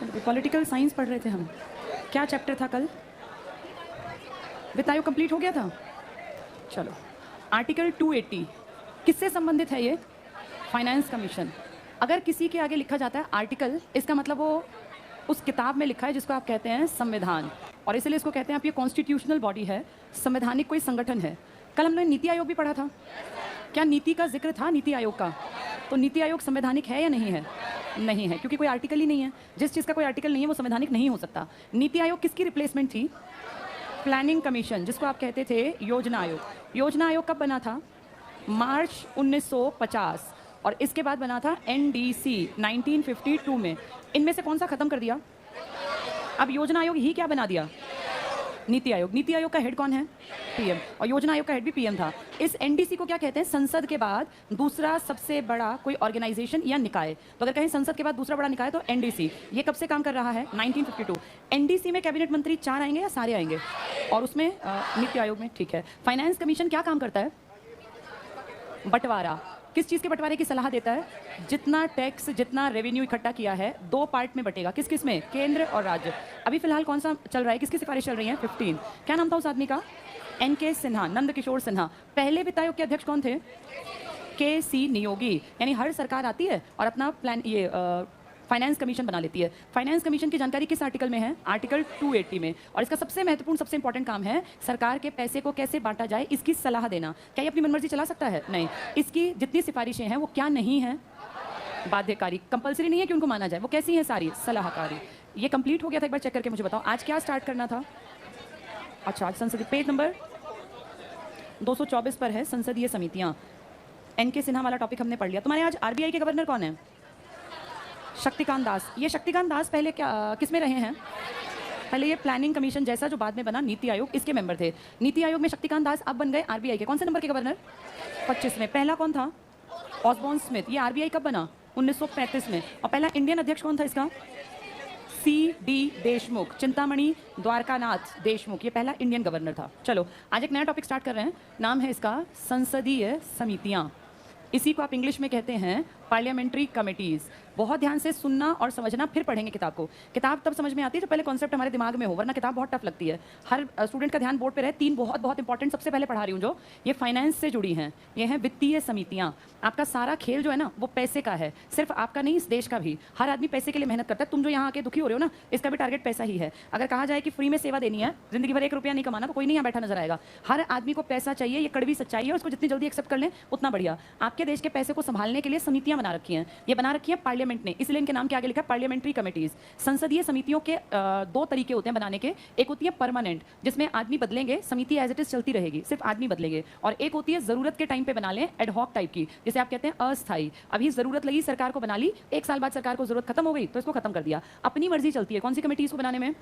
चलो, political science पढ़ रहे थे हम। क्या चैप्टर था कल? वित्त आयोग कंप्लीट हो गया था। चलो, आर्टिकल 280 किससे संबंधित है ये? Finance commission. अगर किसी के आगे लिखा जाता है आर्टिकल, इसका मतलब वो उस किताब में लिखा है जिसको आप कहते हैं संविधान, और इसलिए इसको कहते हैं आप ये कॉन्स्टिट्यूशनल बॉडी है, संवैधानिक कोई संगठन है। कल हमने नीति आयोग भी पढ़ा था। क्या नीति का जिक्र था नीति आयोग का? तो नीति आयोग संवैधानिक है या नहीं है? नहीं है, क्योंकि कोई आर्टिकल ही नहीं है। जिस चीज़ का कोई आर्टिकल नहीं है वो संवैधानिक नहीं हो सकता। नीति आयोग किसकी रिप्लेसमेंट थी? प्लानिंग कमीशन, जिसको आप कहते थे योजना आयोग। योजना आयोग कब बना था? मार्च 1950, और इसके बाद बना था एनडीसी 1952 में। इनमें से कौन सा खत्म कर दिया? अब योजना आयोग ही क्या बना दिया? नीति आयोग। नीति आयोग का हेड कौन है? पीएम। और योजना आयोग का हेड भी पीएम था। इस एनडीसी को क्या कहते हैं? संसद के बाद दूसरा सबसे बड़ा कोई ऑर्गेनाइजेशन या निकाय। तो अगर कहें संसद के बाद दूसरा बड़ा निकाय तो एनडीसी। ये कब से काम कर रहा है? 1952। एनडीसी में कैबिनेट मंत्री 4 आएंगे या सारे आएंगे? और उसमें नीति आयोग में, ठीक है। फाइनेंस कमीशन क्या काम करता है? बंटवारा। किस चीज़ के बंटवारे की सलाह देता है? जितना टैक्स, जितना रेवेन्यू इकट्ठा किया है 2 पार्ट में बटेगा। किस किस में? केंद्र और राज्य। अभी फिलहाल कौन सा चल रहा है? किसकी सिफारिश चल रही है? 15। क्या नाम था उस आदमी का? एनके सिन्हा, नंद किशोर सिन्हा। पहले वित्त आयोग के अध्यक्ष कौन थे? के.सी. नियोगी। यानी हर सरकार आती है और अपना प्लान ये फाइनेंस कमीशन बना लेती है। फाइनेंस कमीशन की जानकारी किस आर्टिकल में है? आर्टिकल 280 में। और इसका सबसे महत्वपूर्ण, सबसे इंपॉर्टेंट काम है सरकार के पैसे को कैसे बांटा जाए इसकी सलाह देना। क्या ये अपनी मनमर्जी चला सकता है? नहीं। इसकी जितनी सिफारिशें हैं वो क्या नहीं है? बाध्यकारी। कंपलसरी नहीं है कि उनको माना जाए। वो कैसी हैं? सारी सलाहकारी। ये कंप्लीट हो गया था, एक बार चेक करके मुझे बताओ आज क्या स्टार्ट करना था। अच्छा, आज संसदीय पेज नंबर 224 पर है संसदीय समितियां। एनके सिन्हा वाला टॉपिक हमने पढ़ लिया। तुम्हारे आज आरबीआई के गवर्नर कौन है? शक्तिकांत दास। ये शक्तिकांत दास पहले क्या किस में रहे हैं? पहले ये प्लानिंग कमीशन जैसा जो बाद में बना नीति आयोग, इसके मेंबर थे। नीति आयोग में शक्तिकांत दास अब बन गए आरबीआई के कौन से नंबर के गवर्नर? 25 में। पहला कौन था? Osborne Smith. ये आरबीआई कब बना? 1935 में। और पहला इंडियन अध्यक्ष कौन था इसका? सी.डी. देशमुख, चिंतामणि द्वारकानाथ देशमुख। ये पहला इंडियन गवर्नर था। चलो, आज एक नया टॉपिक स्टार्ट कर रहे हैं। नाम है इसका संसदीय समितियां। इसी को आप इंग्लिश में कहते हैं पार्लियामेंट्री कमिटीज़। बहुत ध्यान से सुनना और समझना, फिर पढ़ेंगे किताब को। किताब तब समझ में आती है जब पहले कॉन्सेप्ट हमारे दिमाग में हो, वरना किताब बहुत टफ लगती है। हर स्टूडेंट का ध्यान बोर्ड पे रहे। 3 बहुत बहुत इंपॉर्टेंट सबसे पहले पढ़ा रही हूँ जो ये फाइनेंस से जुड़ी हैं। ये हैं वित्तीय समितियाँ। आपका सारा खेल जो है ना वो पैसे का है, सिर्फ आपका नहीं, इस देश का भी। हर आदमी पैसे के लिए मेहनत करता है। तुम जो यहाँ आके दुखी हो रहे हो ना, इसका भी टारगेट पैसा ही है। अगर कहा जाए कि फ्री में सेवा देनी है, जिंदगी भर 1 रुपया नहीं कमाना, तो कोई नहीं यहाँ बैठा नजर आएगा। हर आदमी को पैसा चाहिए, ये कड़वी सच्चाई है। उसको जितनी जल्दी एक्सेप्ट कर लें उतना बढ़िया। आपके देश के पैसे को संभालने के लिए समितियां बना रखी हैं। ये बना रखी है पार्लियामेंट ने, इसलिए इनके नाम के आगे लिखा है पार्लियामेंट्री कमिटीज। संसदीय समितियों के 2 तरीके होते हैं बनाने के। एक होती है परमानेंट, जिसमें आदमी बदलेंगे, समिति एज इट इज चलती रहेगी, सिर्फ आदमी बदलेंगे। और एक होती है जरूरत के टाइम पे बना लें, एडहॉक टाइप की, जिसे आप कहते हैं अस्थाई। अभी जरूरत लगी, सरकार को बना ली, 1 साल बाद सरकार को जरूरत खत्म हो गई तो इसको खत्म कर दिया। अपनी मर्जी चलती है कौन सी कमिटीज को बनाने में,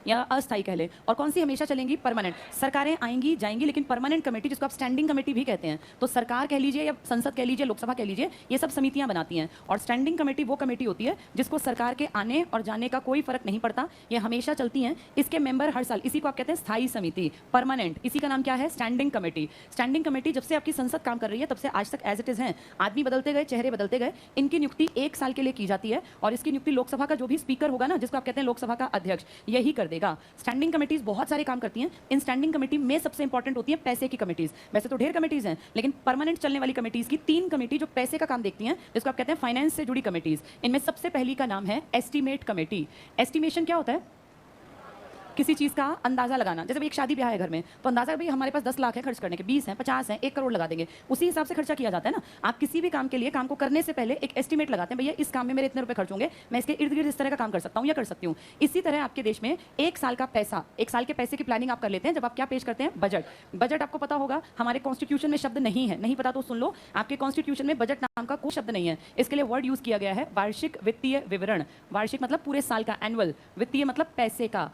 या अस्थाई कह लें। और कौन सी हमेशा चलेंगी? परमानेंट। सरकारें आएंगी जाएंगी, लेकिन परमानेंट कमेटी, जिसको आप स्टैंडिंग कमेटी भी कहते हैं, तो सरकार कह लीजिए या संसद कह लीजिए, लोकसभा कह लीजिए, ये सब समितियां बनाती हैं। और स्टैंडिंग कमेटी वो कमेटी होती है जिसको सरकार के आने और जाने का कोई फर्क नहीं पड़ता, ये हमेशा चलती हैं। इसके मेंबर हर साल, इसी को आप कहते हैं स्थायी समिति। परमानेंट, इसी का नाम क्या है? Standing committee. स्टैंडिंग कमेटी जब से आपकी संसद काम कर रही है तब से आज तक एज इट इज हैं। आदमी बदलते गए, चेहरे बदलते गए। इनकी नियुक्ति 1 साल के लिए की जाती है, और इसकी नियुक्ति लोकसभा का जो भी स्पीकर होगा ना, जिसको आप कहते हैं लोकसभा का अध्यक्ष, यही कर देगा। स्टैंडिंग कमेटीज बहुत सारे काम करती हैं। इन स्टैंडिंग कमेटी में सबसे इंपॉर्टेंट होती है पैसे की कमेटीज। वैसे तो ढेर कमेटीज हैं, लेकिन परमानेंट चलने वाली कमेटीज की 3 कमेटी जो पैसे का काम देखती हैं, जिसको आप कहते हैं फाइनेंस से जुड़ी कमेटीज। इनमें सबसे पहली का नाम है एस्टीमेट कमेटी। एस्टिमेशन क्या होता है? किसी चीज़ का अंदाजा लगाना। जैसे भाई एक शादी ब्याह है घर में, तो अंदाजा भाई हमारे पास 10 लाख है खर्च करने के, 20 हैं, 50 हैं, 1 करोड़ लगा देंगे, उसी हिसाब से खर्चा किया जाता है ना। आप किसी भी काम के लिए, काम को करने से पहले एक एस्टीमेट लगाते हैं, भैया इस काम में मेरे इतने रुपए खर्च होंगे, मैं इसके इर्द गिर्द इस तरह का काम कर सकता हूँ या कर सकती हूँ। इसी तरह आपके देश में 1 साल का पैसा, 1 साल के पैसे की प्लानिंग आप कर लेते हैं जब आप क्या पेश करते हैं? बजट। बजट आपको पता होगा हमारे कॉन्स्टिट्यूशन में शब्द नहीं है, नहीं पता तो सुन लो, आपके कॉन्स्टिट्यूशन में बजट नाम का कोई शब्द नहीं है। इसके लिए वर्ड यूज किया गया है वार्षिक वित्तीय विवरण। वार्षिक मतलब पूरे साल का, एनुअल। वित्तीय मतलब पैसे का,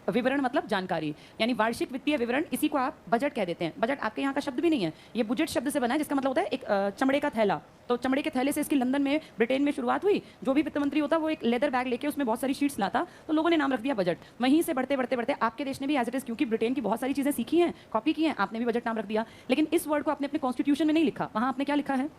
विवरण मतलब जानकारी, यानी वार्षिक वित्तीय विवरण। इसी को आप बजट कह देते हैं। बजट आपके यहाँ का शब्द भी नहीं है, ये बुजेट शब्द से बना है, जिसका मतलब होता है एक चमड़े का थैला। तो चमड़े के थैले से इसकी लंदन में, ब्रिटेन में शुरुआत हुई। जो भी वित्त मंत्री होता वो एक लेदर बैग लेके उसमें बहुत सारी शीट्स लाता, तो लोगों ने नाम रख दिया बजट। वहीं से बढ़ते बढ़ते बढ़ते आपके देश ने भी एज इट इज, क्योंकि ब्रिटेन की बहुत सारी चीजें सीखी हैं, कॉपी की हैं, आपने भी बजट नाम रख दिया। लेकिन इस वर्ड को आपने अपने कॉन्स्टिट्यूशन में नहीं लिखा। वहाँ आपने क्या लिखा है?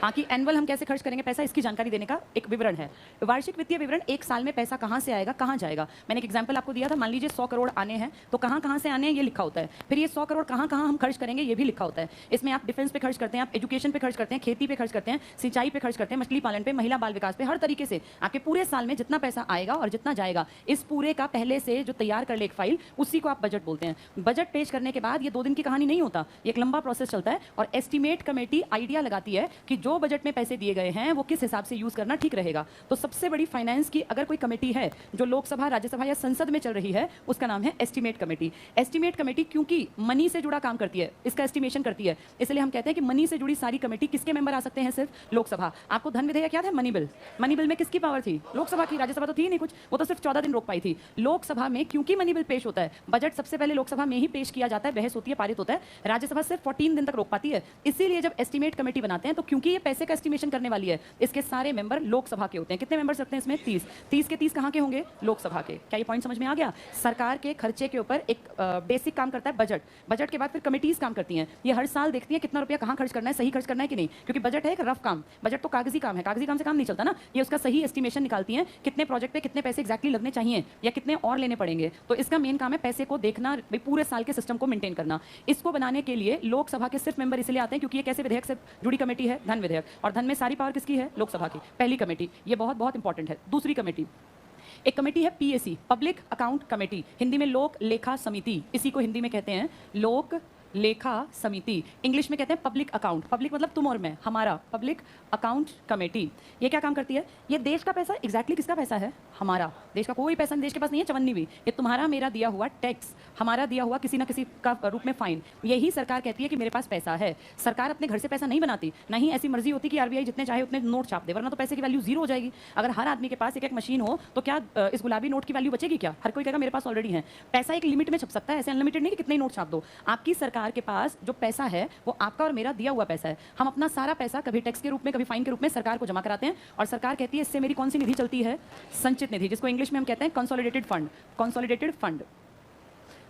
हाँ कि एनुअल हम कैसे खर्च करेंगे पैसा, इसकी जानकारी देने का एक विवरण है। वार्षिक वित्तीय विवरण, एक साल में पैसा कहाँ से आएगा, कहाँ जाएगा। मैंने एक एग्जाम्पल आपको दिया था, मान लीजिए 100 करोड़ आने हैं तो कहाँ कहाँ से आने हैं ये लिखा होता है, फिर ये 100 करोड़ कहाँ कहाँ हम खर्च करेंगे ये भी लिखा होता है। इसमें आप डिफेंस पे खर्च करते हैं, आप एजुकेशन पे खर्च करते हैं, खेती पे खर्च करते हैं, सिंचाई पे खर्च करते हैं, मछली पालन पे, महिला बाल विकास पे, हर तरीके से आपके पूरे साल में जितना पैसा आएगा और जितना जाएगा, इस पूरे का पहले से जो तैयार कर ले एक फाइल, उसी को आप बजट बोलते हैं। बजट पेश करने के बाद ये 2 दिन की कहानी नहीं होता, ये एक लंबा प्रोसेस चलता है और एस्टीमेट कमेटी आइडिया लगाती है कि जो बजट में पैसे दिए गए हैं वो किस हिसाब से यूज करना ठीक रहेगा। तो सबसे बड़ी फाइनेंस की अगर कोई कमेटी है जो लोकसभा, राज्यसभा या संसद में चल रही है, उसका नाम है एस्टीमेट कमेटी। एस्टीमेट कमेटी क्योंकि मनी से जुड़ा काम करती है, इसका एस्टिमेशन करती है, इसलिए हम कहते हैं कि मनी से जुड़ी सारी कमेटी, किसके मेंबर आ सकते हैं, सिर्फ लोकसभा। आपको धन विधेयक याद है, मनी बिल, मनी बिल में किसकी पावर थी, लोकसभा की, राज्यसभा तो थी नहीं कुछ, वो तो सिर्फ 14 दिन रोक पाई थी। लोकसभा में क्योंकि मनी बिल पेश होता है, बजट सबसे पहले लोकसभा में ही पेश किया जाता है, बहस होती है, पारित होता है, राज्यसभा सिर्फ 14 दिन तक रोक पाती है। इसीलिए जब एस्टीमेट कमेटी बनाते हैं तो क्योंकि ये पैसे का एस्टिमेशन करने वाली है, इसके सारे मेंबर लोकसभा के होते हैं। कितने मेंबर्स रखते हैं इसमें, 30। 30 के 30 कहां के होंगे, लोकसभा के। क्या ये पॉइंट समझ में आ गया। सरकार के खर्चे के ऊपर एक बेसिक काम करता है बजट, बजट के बाद फिर कमेटीज काम करती हैं, ये हर साल देखती हैं कितना रुपया कहां खर्च करना है, सही खर्च करना है कि नहीं, क्योंकि बजट है एक रफ काम, बजट तो कागजी काम है, कागजी काम से काम नहीं चलता ना। ये उसका सही एस्टिमेशन निकालती हैं, कितने प्रोजेक्ट पे कितने पैसे एक्जैक्टली लगने चाहिए या कितने और लेने पड़ेंगे। तो इसका मेन काम है पैसे को देखना, पूरे साल के सिस्टम को मेंटेन करना। इसको बनाने के लिए लोकसभा के सिर्फ मेंबर इसलिए आते हैं क्योंकि ये कैसे विधेयक से जुड़ी कमेटी है, धन विधेयक, और धन में सारी पावर किसकी है, लोकसभा की। पहली कमेटी, ये बहुत बहुत इंपॉर्टेंट है। दूसरी कमेटी, एक कमेटी है PAC, public account committee, Hindi में लोक लेखा समिति, इसी को हिंदी में कहते हैं लोक लेखा समिति, इंग्लिश में कहते हैं पब्लिक अकाउंट। पब्लिक मतलब तुम और मैं, हमारा, पब्लिक अकाउंट कमेटी। ये क्या काम करती है, ये देश का पैसा, एग्जैक्टली किसका पैसा है, हमारा। देश का कोई पैसा देश के पास नहीं है, चवन्नी भी, ये तुम्हारा मेरा दिया हुआ टैक्स, हमारा दिया हुआ किसी ना किसी का रूप में फाइन, यही सरकार कहती है कि मेरे पास पैसा है। सरकार अपने घर से पैसा नहीं बनाती, नहीं ऐसी मर्जी होती कि आरबीआई जितने चाहे उतने नोट छाप दे, वरना तो पैसे की वैल्यू जीरो हो जाएगी। अगर हर आदमी के पास एक एक मशीन हो तो क्या इस गुलाबी नोट की वैल्यू बचेगी क्या, हर कोई कहेगा मेरे पास ऑलरेडी है। पैसा एक लिमिट में छप सकता है, ऐसे अनलिमिटेड नहीं कि कितने नोट छाप दो। आपकी सरकार के पास जो पैसा है वो आपका और मेरा दिया हुआ पैसा है। हम अपना सारा पैसा कभी टैक्स के रूप में, कभी फाइन के रूप में सरकार को जमा कराते हैं, और सरकार कहती है इससे मेरी कौन सी निधि चलती है, संचित निधि, जिसको इंग्लिश में हम कहते हैं कंसोलिडेटेड फंड, कंसोलिडेटेड फंड।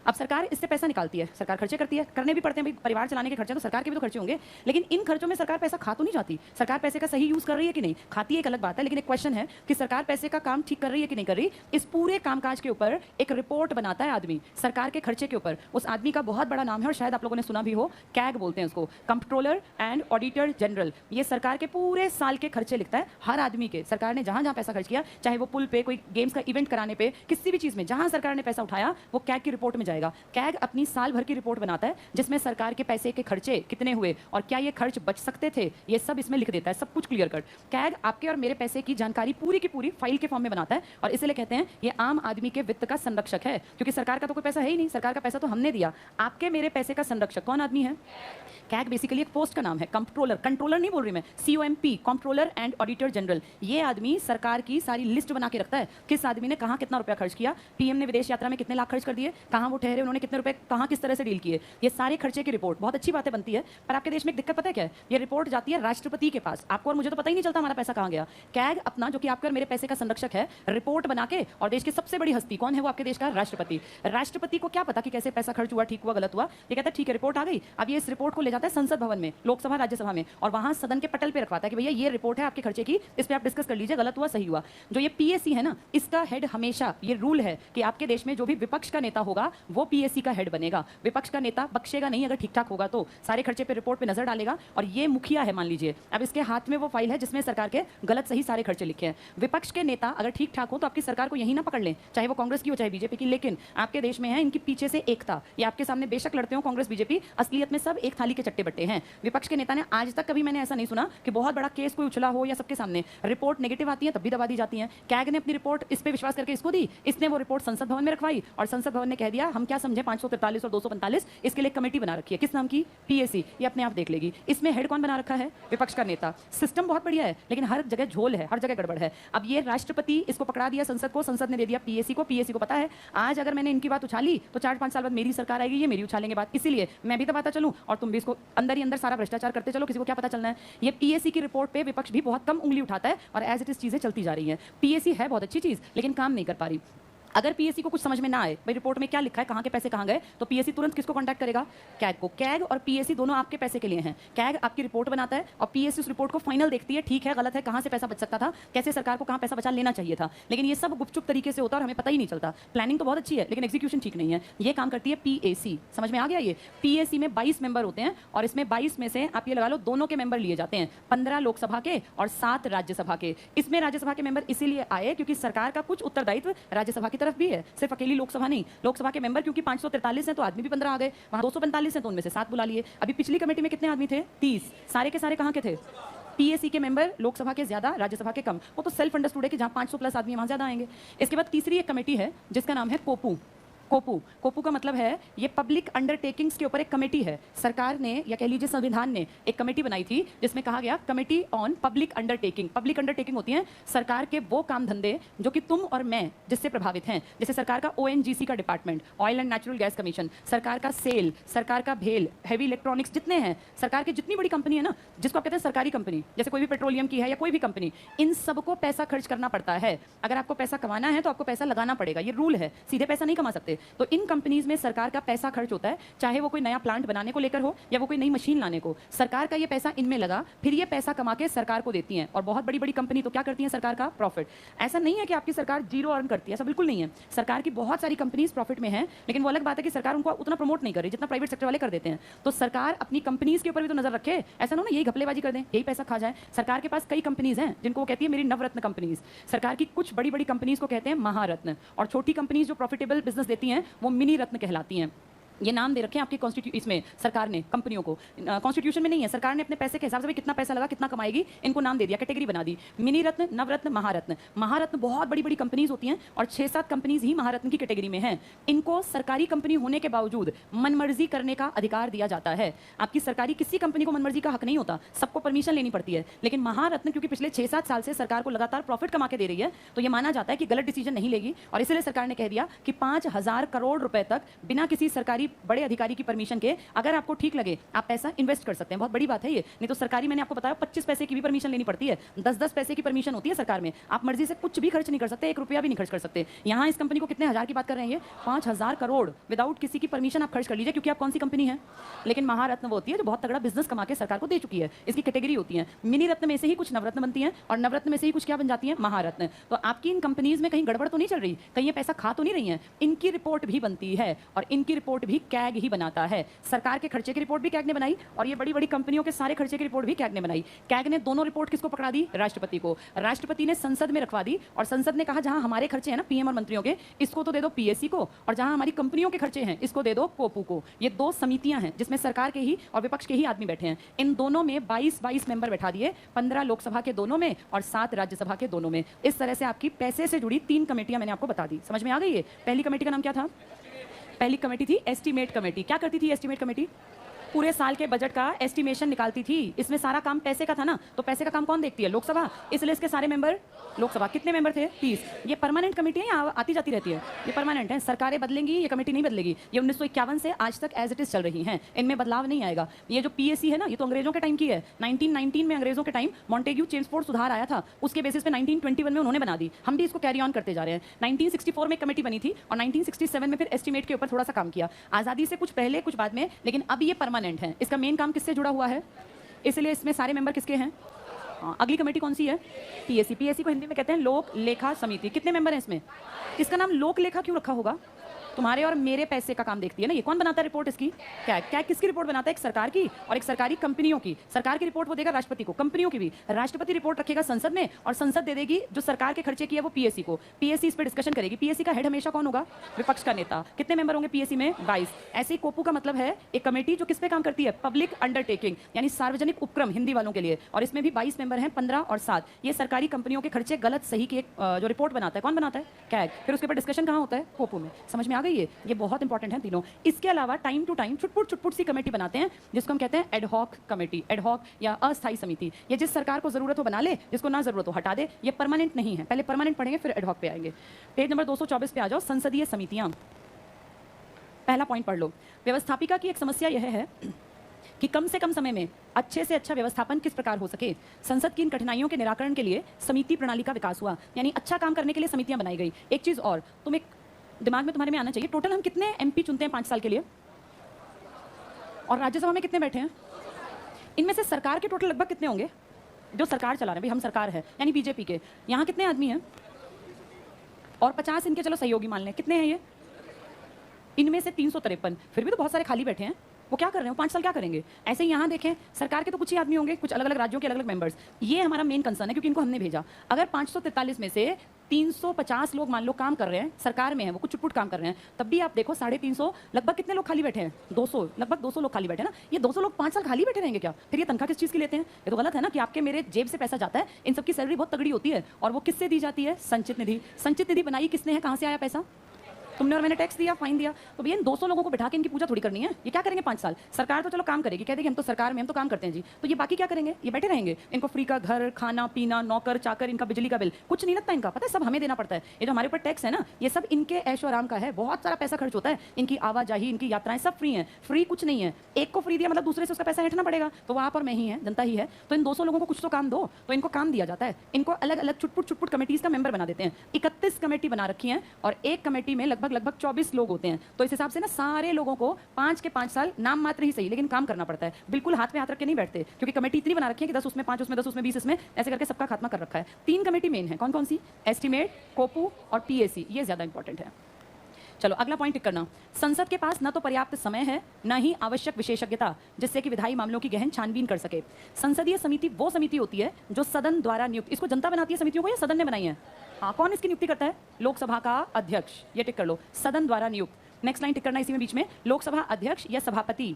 अब सरकार इससे पैसा निकालती है, सरकार खर्चे करती है, करने भी पड़ते हैं भाई, परिवार चलाने के खर्चे तो सरकार के भी तो खर्चे होंगे, लेकिन इन खर्चों में सरकार पैसा खा तो नहीं जाती। सरकार पैसे का सही यूज कर रही है कि नहीं, खाती है एक अलग बात है, लेकिन एक क्वेश्चन है कि सरकार पैसे का काम ठीक कर रही है कि नहीं कर रही। इस पूरे कामकाज के ऊपर एक रिपोर्ट बनाता है आदमी, सरकार के खर्चे के ऊपर। उस आदमी का बहुत बड़ा नाम है और शायद आप लोगों ने सुना भी हो, कैग बोलते हैं उसको, कंट्रोलर एंड ऑडिटर जनरल। ये सरकार के पूरे साल के खर्चे लिखता है, हर आदमी के, सरकार ने जहां जहां पैसा खर्च किया, चाहे वो पुल पे, कोई गेम्स का इवेंट कराने पे, किसी भी चीज में जहां सरकार ने पैसा उठाया, वो कैग की रिपोर्ट में जाएगा। कैग अपनी साल भर की रिपोर्ट बनाता है जिसमें सरकार के पैसे के खर्चे कितने हुए और क्या ये खर्च बच सकते थे, ये सब इसमें लिख देता है, सब कुछ क्लियर कट। कैग आपके और मेरे पैसे की जानकारी पूरी की पूरी फाइल के फॉर्म में बनाता है, और इसलिए कहते हैं ये आम आदमी के वित्त का संरक्षक है, क्योंकि सरकार का तो कोई पैसा है ही नहीं, सरकार का पैसा तो हमने दिया। आपके मेरे पैसे का संरक्षक कौन आदमी है, कैग बेसिकली एक पोस्ट का नाम है, कंट्रोलर, कंट्रोलर नहीं बोल रही मैं, COMP, controller and auditor general. ये आदमी सरकार की सारी लिस्ट बना के रखता है, किस आदमी ने कहाँ कितना रुपया खर्च किया, पीएम ने विदेश यात्रा में कितने लाख खर्च कर दिए, कहाँ वो ठहरे, उन्होंने कितने रुपए कहाँ किस तरह से डील किए, ये सारे खर्चे की रिपोर्ट। बहुत अच्छी बातें बनती है, पर आपके देश में एक दिक्कत पता है क्या है, ये रिपोर्ट जाती है राष्ट्रपति के पास, आपको और मुझे तो पता ही नहीं चलता हमारा पैसा कहाँ गया। कैग अपना, जो कि आपके और मेरे पैसे का संरक्षक है, रिपोर्ट बना के, और देश की सबसे बड़ी हस्ती कौन है, वो आपके देश का राष्ट्रपति। राष्ट्रपति को क्या पता कि कैसे पैसा खर्च हुआ, ठीक हुआ, गलत हुआ, ये कहता है ठीक है रिपोर्ट आ गई, अब ये इस रिपोर्ट को ले जाता है संसद भवन में, लोकसभा राज्यसभा में, और वहां सदन के पटल पे रखवाता है कि भैया ये रिपोर्ट है आपके खर्चे की, इस पे आप डिस्कस कर लीजिए, गलत हुआ सही हुआ। जो ये पीएसी है ना, इसका हेड हमेशा, ये रूल है कि आपके देश में जो भी विपक्ष का नेता होगा वो पीएसी का हेड बनेगा। विपक्ष का नेता बख्शेगा नहीं, अगर ठीक ठाक होगा तो सारे खर्चे पे रिपोर्ट पे नजर डालेगा, और ये मुखिया है मान लीजिए, अब इसके हाथ में वो फाइल है जिसमें सरकार के गलत सही सारे खर्चे लिखे हैं। विपक्ष के नेता अगर ठीक ठाक हो तो आपकी सरकार को यही ना पकड़ लें, चाहे वो कांग्रेस की हो चाहे बीजेपी की, लेकिन आपके देश में है इनकी पीछे से एकता, ये आपके सामने बेशक लड़ते हो कांग्रेस बीजेपी, असलियत में सब एक थाली के चट्टे बट्टे हैं। विपक्ष के नेता ने आज तक कभी मैंने ऐसा नहीं सुना कि बहुत बड़ा केस कोई उछला हो या सबके सामने रिपोर्ट नेगेटिव आती है तब भी दबा दी जाती है। कैग ने अपनी रिपोर्ट इस पे विश्वास करके इसको दी, इसने वो रिपोर्ट संसद भवन में रखवाई, और संसद भवन ने कह दिया हम क्या समझे 543 और 245, इसके लिए कमेटी बना रखी है, किस नाम की, पीएसी, ये अपने आप देख लेगी। इसमें हेड कौन बना रखा है, विपक्ष का नेता। सिस्टम बहुत बढ़िया है, लेकिन हर जगह झोल है, हर जगह गड़बड़ है। अब ये राष्ट्रपति इसको पकड़ा दिया संसद को, संसद ने दे दिया पीएसी को, पीएसी को पता है आज अगर मैंने इनकी बात उछाली तो 4-5 साल बाद मेरी सरकार आएगी, ये मेरी उछालेंगे बात, इसीलिए मैं भी दबाता चलूं और तुम भी इसको अंदर ही अंदर सारा भ्रष्टाचार करते चलो, किसी को क्या पता चलना है। ये पीएसी की रिपोर्ट पे विपक्ष भी बहुत कम उंगली उठाता है, और एज इट इज चीजें चलती जा रही हैं। पीएसी है बहुत अच्छी चीज, लेकिन काम नहीं कर पा रही। अगर पीएससी को कुछ समझ में ना आए भाई रिपोर्ट में क्या लिखा है, कहाँ के पैसे कहाँ गए, तो पीएससी तुरंत किसको कांटेक्ट करेगा? कैग को। कैग और पीएससी दोनों आपके पैसे के लिए हैं। कैग आपकी रिपोर्ट बनाता है और पीएससी उस रिपोर्ट को फाइनल देखती है, ठीक है गलत है, कहाँ से पैसा बच सकता था, कैसे सरकार को कहाँ पैसा बचा लेना चाहिए था। लेकिन ये सब गुपचुप तरीके से होता है और हमें पता ही नहीं चलता। प्लानिंग तो बहुत अच्छी है लेकिन एग्जीक्यूशन ठीक नहीं है। ये काम करती है पीएसी। समझ में आ गया? ये पीएसी में 22 मेंबर होते हैं और इसमें 22 में से आप ये लगा लो दोनों के मेंबर लिए जाते हैं, 15 लोकसभा के और 7 राज्यसभा के। इसमें राज्यसभा के मेंबर इसीलिए आए क्योंकि सरकार का कुछ उत्तरदायित्व राज्यसभा की तरफ भी है, सिर्फ अकेली लोकसभा नहीं। लोकसभा के मेंबर क्योंकि 543 हैं तो आदमी भी 15 आ गए, वहां 245 हैं तो उनमें से 7 बुला लिए। अभी पिछली कमेटी में कितने आदमी थे? 30। सारे के सारे कहां के थे? पीएसी के मेंबर, लोकसभा के ज्यादा, राज्यसभा के कम। वो तो सेल्फ अंडरस्टूड है कि जहां 500 प्लस आदमी वहां ज्यादा आएंगे। इसके बाद तीसरी एक कमेटी है जिसका नाम है कोपू। कोपू। कोपू का मतलब है ये पब्लिक अंडरटेकिंग्स के ऊपर एक कमेटी है। सरकार ने या कह लीजिए संविधान ने एक कमेटी बनाई थी जिसमें कहा गया committee on public undertaking. Public undertaking होती है सरकार के वो काम धंधे जो कि तुम और मैं जिससे प्रभावित हैं। जैसे सरकार का ओएनजीसी का department, oil and natural gas commission, सरकार का सेल, सरकार का भेल, हैवी इलेक्ट्रॉनिक्स, जितने हैं सरकार की जितनी बड़ी कंपनी है ना, जिसको आप कहते हैं सरकारी कंपनी, जैसे कोई भी पेट्रोलियम की है या कोई भी कंपनी, इन सबको पैसा खर्च करना पड़ता है। अगर आपको पैसा कमाना है तो आपको पैसा लगाना पड़ेगा, ये रूल है, सीधे पैसा नहीं कमा सकते। तो इन कंपनीज में सरकार का पैसा खर्च होता है, चाहे वो कोई नया प्लांट बनाने को लेकर हो या वो कोई नई मशीन लाने को। सरकार का ये पैसा इनमें लगा, फिर ये पैसा कमा के सरकार को देती हैं। और बहुत बड़ी बड़ी कंपनी तो क्या करती है सरकार का प्रॉफिट। ऐसा नहीं है कि आपकी सरकार जीरो अर्न करती है, ऐसा बिल्कुल नहीं है। सरकार की बहुत सारी कंपनीज प्रॉफिट में है, लेकिन वो अलग बात है कि सरकार उनको उतना प्रमोट नहीं कर रही जितना प्राइवेट सेक्टर वाले कर देते हैं। तो सरकार अपनी कंपनीज के ऊपर भी तो नजर रखे, ऐसा ना यही घपलेबाजी कर दें, यही पैसा खा जाए। सरकार के पास कई कंपनीज हैं जिनको वो कहती है मेरी नवरत्न कंपनीज। सरकार की कुछ बड़ी बड़ी कंपनीज को कहते हैं महारत्न, और छोटी कंपनीज जो प्रॉफिटेबल बिजनेस देती हैं वो मिनी रत्न कहलाती हैं। ये नाम दे रखे हैं आपकी इसमें सरकार ने कंपनियों को, कॉन्स्टिट्यूशन में नहीं है। सरकार ने अपने पैसे के हिसाब से भी कितना पैसा लगा, कितना कमाएगी, इनको नाम दे दिया, कैटेगरी बना दी, मिनी रत्न, नवरत्न, महारत्न। महारत्न बहुत बड़ी बड़ी कंपनीज होती हैं और 6-7 कंपनीज ही महारत्न की कैटेगरी में हैं। इनको सरकारी कंपनी होने के बावजूद मनमर्जी करने का अधिकार दिया जाता है। आपकी सरकारी किसी कंपनी को मनमर्जी का हक नहीं होता, सबको परमिशन लेनी पड़ती है। लेकिन महारत्न क्योंकि पिछले 6-7 साल से सरकार को लगातार प्रॉफिट कमा के दे रही है, तो ये माना जाता है कि गलत डिसीजन नहीं लेगी, और इसलिए सरकार ने कह दिया कि 5,000 करोड़ रुपए तक बिना किसी सरकारी बड़े अधिकारी की परमिशन के, अगर आपको ठीक लगे आप पैसा इन्वेस्ट कर सकते हैं। बहुत बड़ी बात है ये, नहीं तो सरकारी, मैंने आपको बताया 25 पैसे की भी परमिशन लेनी पड़ती है, 10-10 पैसे की परमिशन होती है सरकार में। आप मर्जी से कुछ भी खर्च नहीं कर सकते, 1 रुपया भी नहीं खर्च कर सकते। यहाँ इस कंपनी को कितने हजार की बात कर रहे हैं, ये 5,000 करोड़ विदाउट किसी की परमिशन आप खर्च कर लीजिए, क्योंकि आप कौन सी कंपनी है। लेकिन महारत्न वो होती है जो बहुत तगड़ा बिजनेस कमा के सरकार को दे चुकी है। इसकी कैटेगरी होती है, मिनी रत्न में से ही कुछ नवरत्न बनती है और नवरत्न में से ही कुछ क्या बन जाती है, महारत्न। तो आपकी इन कंपनीज में कहीं गड़बड़ तो नहीं चल रही, कहीं ये पैसा खा तो नहीं रही है। इनकी रिपोर्ट भी बनती है और इनकी रिपोर्ट भी कैग ही बनाता है। सरकार के खर्चे की रिपोर्ट भी कैग ने बनाई और ये बड़ी बड़ी कंपनियों के सारे खर्चे की रिपोर्ट भी कैग ने बनाई। कैग ने दोनों रिपोर्ट किसको पकड़ा दी, राष्ट्रपति को। राष्ट्रपति ने संसद में रखवा दी और संसद ने कहा जहां हमारे खर्चे हैं ना पीएम और मंत्रियों के, इसको तो दे दो पीएससी को, और जहां हमारी कंपनियों के खर्चे हैं इसको दे दो कोपू को। ये 2 समितियां हैं जिसमें सरकार के ही और विपक्ष के ही आदमी बैठे हैं। इन दोनों में 22 मेंबर बैठा दिए, 15 लोकसभा के दोनों में और 7 राज्यसभा के दोनों में। इस तरह से आपकी पैसे से जुड़ी 3 कमेटियां मैंने आपको बता दी। समझ में आ गई है? पहली कमेटी का नाम क्या था? पहली कमेटी थी एस्टीमेट कमेटी। क्या करती थी एस्टीमेट कमेटी? पूरे साल के बजट का एस्टिमेशन निकालती थी। इसमें सारा काम पैसे का था ना, तो पैसे का काम कौन देखती है, लोकसभा, इसलिए इसके सारे मेंबर लोकसभा। कितने मेंबर थे, 30। ये परमानेंट कमेटी है या आती जाती रहती है, ये परमानेंट है। सरकारें बदलेंगी, ये कमेटी नहीं बदलेगी। ये 1951 से आज तक एज इट इज चल रही हैं, इनमें बदलाव नहीं आएगा। ये जो पीएससी है ना, ये तो अंग्रेजों के टाइम की है। 1919 में अंग्रेजों के टाइम मॉन्टेग्यू चेम्सफोर्ड सुधार आया था, उसके बेसिस पे 1921 में उन्होंने बना दी। हम भी इसको कैरी ऑन करते जा रहे हैं। 1964 में कमेटी बनी थी और 1967 में फिर एस्टिमेट के ऊपर थोड़ा सा काम किया, आज़ादी से कुछ पहले कुछ बाद में, लेकिन अब ये परमानेंट है। इसका मेन काम किससे जुड़ा हुआ है, इसलिए इसमें सारे मेंबर किसके हैं। अगली कमेटी कौन सी है, पीएससी। पीएससी को हिंदी में कहते हैं लोक लेखा समिति। कितने मेंबर हैं इसमें? इसका नाम लोक लेखा क्यों रखा होगा, तुम्हारे और मेरे पैसे का काम देखती है ना। ये कौन बनाता है रिपोर्ट इसकी, कैग। कैग किसकी रिपोर्ट बनाता है, एक सरकार की और एक सरकारी कंपनियों की। सरकार की रिपोर्ट वो देगा राष्ट्रपति को, कंपनियों की भी राष्ट्रपति रिपोर्ट रखेगा संसद में, और संसद दे देगी जो सरकार के खर्चे की है वो पीएससी को। पीएससी इस पर डिस्कशन करेगी। पीएससी का हेड हमेशा कौन होगा, विपक्ष का नेता। कितने मेंबर होंगे पीएससी में, 22। ऐसे ही कोपू का मतलब है एक कमेटी जो किस पे काम करती है, पब्लिक अंडरटेकिंग, यानी सार्वजनिक उपक्रम हिंदी वालों के लिए, और इसमें भी 22 मेंबर हैं, 15 और 7। ये सरकारी कंपनियों के खर्चे गलत सही की एक जो रिपोर्ट बनाता है, कौन बनाता है, कैग। फिर उसके ऊपर डिस्कशन कहाँ होता है, कोपू में। समझ में आ गई है, ये बहुत इंपॉर्टेंट है तीनों। इसके अलावा टाइम टू टाइम छुटपुट सी कमेटी बनाते हैं जिसको हम कहते हैं एडहॉक कमेटी, एडहॉक या अस्थायी समिति। ये जिस सरकार को जरूरत हो बना ले, जिसको ना जरूरत हो हटा दे। ये परमानेंट नहीं है, पहले परमानेंट पढ़ेंगे फिर एडहॉक पे आएंगे। पेज नंबर 224 पे आ जाओ, संसदीय समितियां। पहला पॉइंट पढ़ लो। व्यवस्थापिका की एक समस्या यह है कि कम से कम समय में अच्छे से अच्छा व्यवस्थापन किस प्रकार हो सके। संसद की इन कठिनाइयों के निराकरण के लिए समिति प्रणाली का विकास हुआ, यानी अच्छा काम करने के लिए समितियां बनाई गई। एक चीज और, तुम एक दिमाग में तुम्हारे में आना चाहिए, टोटल हम कितने एमपी चुनते हैं 5 साल के लिए, और राज्यसभा में कितने बैठे हैं? इनमें से सरकार के टोटल लगभग कितने होंगे जो सरकार चला रहे हैं? भाई हम सरकार है यानी बीजेपी के, यहाँ कितने आदमी हैं? और 50 इनके चलो सहयोगी मान लें, कितने हैं ये? इनमें से 353, फिर भी तो बहुत सारे खाली बैठे हैं। वो क्या कर रहे हैं? 5 साल क्या करेंगे? ऐसे ही यहाँ देखें, सरकार के तो कुछ ही आदमी होंगे, कुछ अलग अलग राज्यों के अलग अलग मेंबर्स। ये हमारा मेन कंसर्न है क्योंकि इनको हमने भेजा। अगर 543 में से 350 लोग मान लो काम कर रहे हैं, सरकार में है, वो कुछ चुटपुट काम कर रहे हैं, तब भी आप देखो 350, लगभग कितने लोग खाली बैठे हैं? 200, लगभग 200 लोग खाली बैठे हैं ना। ये 200 लोग 5 साल खाली बैठे रहेंगे क्या? फिर ये तनख्वाह किस चीज़ की लेते हैं? ये तो गलत है ना कि आपके मेरे जेब से पैसा जाता है, इन सबकी सैलरी बहुत तगड़ी होती है, और वो किससे दी जाती है? संचित निधि। संचित निधि बनाई किसने है? कहाँ से आया पैसा? तुमने और मैंने टैक्स दिया, फाइन दिया। तो भैया इन 200 लोगों को बिठा के इनकी पूजा थोड़ी करनी है। ये क्या करेंगे 5 साल? सरकार तो चलो काम करेगी, कह देगी हम तो सरकार में हम तो काम करते हैं जी, तो ये बाकी क्या करेंगे? ये बैठे रहेंगे। इनको फ्री का घर, खाना पीना, नौकर चाकर, इनका बिजली का बिल कुछ नहीं लगता इनका, पता है? सब हमें देना पड़ता है। ये जो हमारे ऊपर टैक्स है ना, ये सब इनके ऐशो आराम का है। बहुत सारा पैसा खर्च होता है, इनकी आवाजाही, इनकी यात्राएं सब फ्री हैं। फ्री कुछ नहीं है। एक को फ्री दिया मतलब दूसरे से उसका पैसा हटना पड़ेगा, तो वो आप और मैं ही है, जनता ही है। तो इन 200 लोगों को कुछ तो काम दो, तो इनको काम दिया जाता है। इनको अलग अलग चुटपुट कमेटीज का मेंबर बना देते हैं। 31 कमेटी बना रखी है, और एक कमेटी में लगभग 24 लोग होते हैं। तो इस हिसाब से ना सारे लोगों को 5 के 5 साल नाम मात्र ही सही, लेकिन काम करना पड़ता है। बिल्कुल हाथ पे हाथ रख के नहीं बैठते, क्योंकि कमेटी इतनी बना रखी है कि 10 उसमें, 5 उसमें, 10 उसमें, 20 इसमें, ऐसे करके सबका खात्मा कर रखा है। 3 कमेटी मेन है, कौन कौन सी? एस्टीमेट, कोपू और पीएसी। ये ज्यादा इंपॉर्टेंट है। चलो अगला पॉइंट टिक करना। संसद के पास न तो पर्याप्त समय है, न ही आवश्यक विशेषज्ञता जिससे कि विधायी मामलों की गहन छानबीन कर सके। संसदीय समिति वो समिति होती है जो सदन द्वारा नियुक्त, इसको जनता बनाती है समितियों को या सदन ने बनाई है? हाँ, कौन इसकी नियुक्ति करता है? लोकसभा का अध्यक्ष। ये टिक कर लो, सदन द्वारा नियुक्त। नेक्स्ट लाइन टिक करना इसी में बीच में, लोकसभा अध्यक्ष या सभापति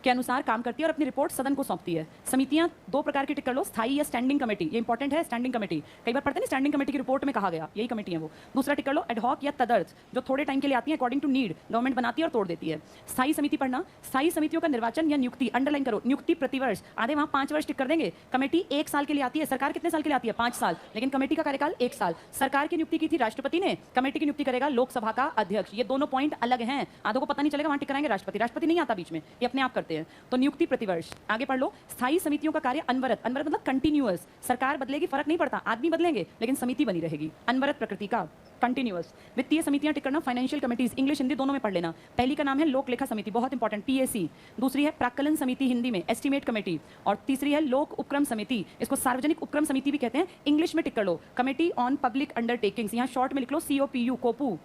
के अनुसार काम करती है और अपनी रिपोर्ट सदन को सौंपती है। समितियां 2 प्रकार की टिक कर लो, स्थायी या स्टैंडिंग कमेटी। ये इंपॉर्टेंट है, स्टैंडिंग कमेटी कई बार पढ़ते हैं, स्टैंडिंग कमेटी की रिपोर्ट में कहा गया, यही कमेटी है वो। दूसरा टिक कर लो, एडहॉक या तदर्थ, जो थोड़े टाइम के लिए आती है, अकॉर्डिंग टू नीड गवर्नमेंट बनाती है और तोड़ देती है। स्थायी समिति पढ़ना, स्थायी समितियों का निर्वाचन या नियुक्ति, अंडरलाइन करो, नियुक्ति प्रतिवर्ष, आधे वहां 5 वर्ष टिक कर देंगे। कमेटी 1 साल के लिए आती है, सरकार कितने साल के लिए आती है? 5 साल, लेकिन कमेटी का कार्यकाल 1 साल। सरकार की नियुक्ति की थी राष्ट्रपति ने, कमेटी की नियुक्ति करेगा लोकसभा का अध्यक्ष। ये दोनों पॉइंट अलग हैं, आधों को पता नहीं चलेगा, वहां टिक कराएंगे राष्ट्रपति। राष्ट्रपति नहीं आता बीच में, ये अपने आप करते हैं। तो नियुक्ति प्रतिवर्ष। आगे पढ़ लो, स्थायी समितियों का कार्य अनवरत, अनवरत मतलब कंटिन्यूअस। सरकार बदलेगी फर्क नहीं पड़ता, आदमी बदलेंगे लेकिन समिति बनी रहेगी, अनवरत प्रकृति का, कंटिन्यूअस। वित्तीय समितियां टिक करना, फाइनेंशियल कमिटीज, इंग्लिश हिंदी दोनों में पढ़ लेना। पहली का नाम है लोक लेखा समिति, बहुत इंपॉर्टेंट, पीएसी। दूसरी है प्राक्कलन समिति हिंदी में, एस्टीमेट कमेटी। और तीसरी है लोक उपक्रम समिति, इसको सार्वजनिक उपक्रम समिति भी कहते हैं, इंग्लिश में टिक कर लो, कमेटी ऑन पब्लिक अंडरटेकिंग्स। यहाँ शॉर्ट में लिख लो COPU, कोपू।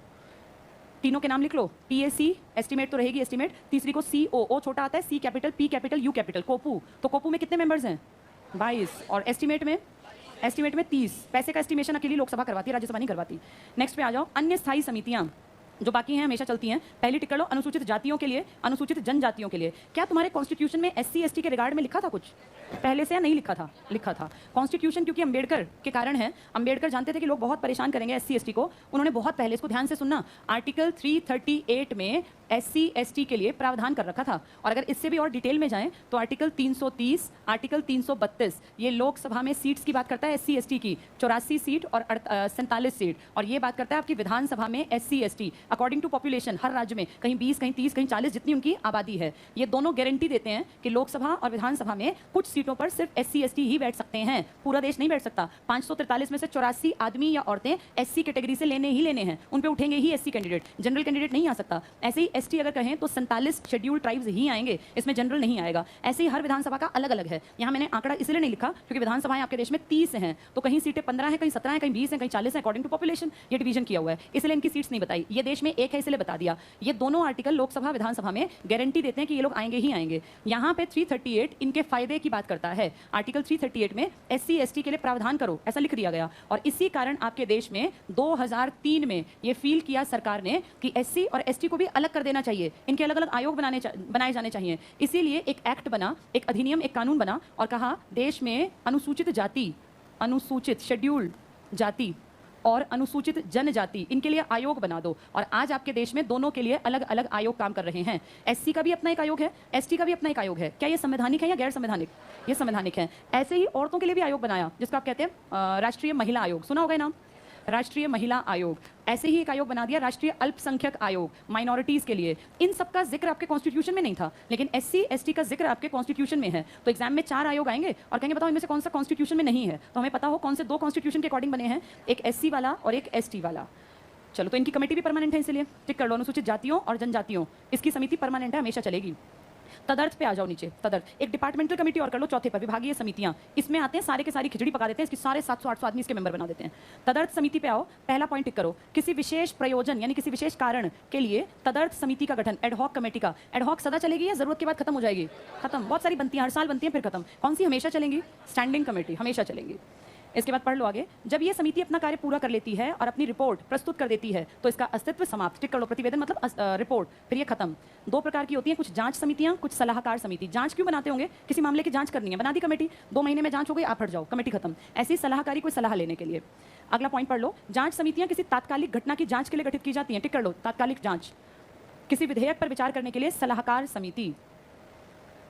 तीनों के नाम लिख लो, पीएसी, एस्टीमेट तो रहेगी एस्टीमेट, तीसरी को COO छोटा आता है, C capital, P capital, U capital, कोपू। तो कोपू में कितने मेंबर्स हैं? 22। और एस्टीमेट में 30। पैसे का एस्टिमेशन अकेली लोकसभा करवाती है, राज्यसभा नहीं करवाती। नेक्स्ट पे आ जाओ, अन्य स्थायी समितियां जो बाकी हैं हमेशा चलती हैं। पहली टिक कर लो, अनुसूचित जातियों के लिए, अनुसूचित जनजातियों के लिए। क्या तुम्हारे कॉन्स्टिट्यूशन में SC ST के रिगार्ड में लिखा था कुछ पहले से या नहीं लिखा था? लिखा था। कॉन्स्टिट्यूशन क्योंकि अंबेडकर के कारण है, अंबेडकर जानते थे कि लोग बहुत परेशान करेंगे SC ST को, उन्होंने बहुत पहले, इसको ध्यान से सुनना, आर्टिकल 338 में SC ST के लिए प्रावधान कर रखा था। और अगर इससे भी और डिटेल में जाएं तो आर्टिकल 330, आर्टिकल 332 ये लोकसभा में सीट्स की बात करता है SC ST की, 84 सीट और 47 सीट। और ये बात करता है आपकी विधानसभा में SC ST according to population, हर राज्य में कहीं 20, कहीं 30, कहीं 40, जितनी उनकी आबादी है। ये दोनों गारंटी देते हैं कि लोकसभा और विधानसभा में कुछ सीटों पर सिर्फ SC ST ही बैठ सकते हैं, पूरा देश नहीं बैठ सकता। 543 में से 84 आदमी या औरतें SC कैटेगरी से लेने ही लेने हैं, उन पे उठेंगे ही SC कैंडिडेट, जनरल कैंडिडेट नहीं आ सकता। ऐसे ही ST अगर कहें तो 47 शेड्यूल्ड ट्राइब्स ही आएंगे, इसमें जनरल नहीं आएगा। ऐसे ही हर विधानसभा का अलग अलग है। यहाँ मैंने आंकड़ा इसलिए नहीं लिखा क्योंकि विधानसभाएं आपके देश में 30 हैं, तो कहीं सीटें 15 हैं, कहीं 17 हैं, कहीं 20 हैं, कहीं 40 हैं, अकॉर्डिंग टू पॉपुलेशन ये डिवीजन किया हुआ है, इसलिए इनकी सीट्स नहीं बताई। ये देश में एक है इसलिए बता दिया। ये दोनों आर्टिकल लोकसभा विधानसभा में गारंटी देते हैं कि ये लोग आएंगे ही आएंगे। यहाँ पे 338 इनके फायदे की बात करता है। आर्टिकल 338 में SC ST के लिए प्रावधान करो ऐसा लिख दिया गया, और इसी कारण आपके देश में 2003 में ये फील किया सरकार ने कि SC और ST को भी अलग कर देना चाहिए, इनके अलग अलग आयोग बनाए जाने चाहिए। इसीलिए एक एक्ट बना, एक अधिनियम, एक कानून बना और कहा देश में अनुसूचित जाति, अनुसूचित शेड्यूल्ड जाति और अनुसूचित जनजाति, इनके लिए आयोग बना दो। और आज आपके देश में दोनों के लिए अलग अलग आयोग काम कर रहे हैं। SC का भी अपना एक आयोग है, ST का भी अपना एक आयोग है। क्या ये संवैधानिक है या गैर संवैधानिक? ये संवैधानिक है। ऐसे ही औरतों के लिए भी आयोग बनाया जिसको आप कहते हैं राष्ट्रीय महिला आयोग, सुना होगा नाम, राष्ट्रीय महिला आयोग। ऐसे ही एक आयोग बना दिया राष्ट्रीय अल्पसंख्यक आयोग, माइनॉरिटीज के लिए। इन सब का जिक्र आपके कॉन्स्टिट्यूशन में नहीं था, लेकिन SC ST का जिक्र आपके कॉन्स्टिट्यूशन में है। तो एग्जाम में 4 आयोग आएंगे और कहेंगे बताओ इनमें से कौन सा कॉन्स्टिट्यूशन में नहीं है, तो हमें पता हो कौन से 2 कॉन्स्टिट्यूशन के अकॉर्डिंग बने हैं, एक SC वाला और एक ST वाला। चलो, तो इनकी कमेटी भी परमानेंट है, इसलिए टिक कर लो। अनुसूचित जातियों और जनजातियों, इसकी समिति परमानेंट है, हमेशा चलेगी। तदर्थ पे आ जाओ नीचे, तदर्थ एक डिपार्टमेंटल कमेटी और कर लो, चौथे पर विभागीय समितियां। इसमें आते हैं सारे के सारी खिचड़ी पका देते हैं, इसकी सारे 700-800 आदमी इसके मेंबर बना देते हैं। तदर्थ समिति पे आओ, पहला पॉइंट टिक करो, किसी विशेष प्रयोजन यानी किसी विशेष कारण के लिए तदर्थ समिति का गठन, एडहॉक कमेटी का। एडहॉक सदा चलेगी या जरूरत के बाद खत्म हो जाएगी? खत्म। बहुत सारी बनती हैं, हर साल बनती हैं फिर खत्म। कौन सी हमेशा चलेंगी? स्टैंडिंग कमेटी, हमेशा चलेंगी। इसके बाद पढ़ लो आगे, जब ये समिति अपना कार्य पूरा कर लेती है और अपनी रिपोर्ट प्रस्तुत कर देती है तो इसका अस्तित्व समाप्त। टिक कर लो, प्रतिवेदन मतलब रिपोर्ट, फिर ये खत्म। दो प्रकार की होती हैं, कुछ जांच समितियां, कुछ सलाहकार समिति। जांच क्यों बनाते होंगे? किसी मामले की जांच करनी है, बना दी कमेटी, 2 महीने में जांच हो गई, आप हट जाओ, कमेटी खत्म। ऐसी सलाहकारी कोई सलाह लेने के लिए। अगला पॉइंट पढ़ लो, जांच समितियां किसी तात्कालिक घटना की जांच के लिए गठित की जाती हैं। टिक कर लो, तात्कालिक जांच। किसी विधेयक पर विचार करने के लिए सलाहकार समिति।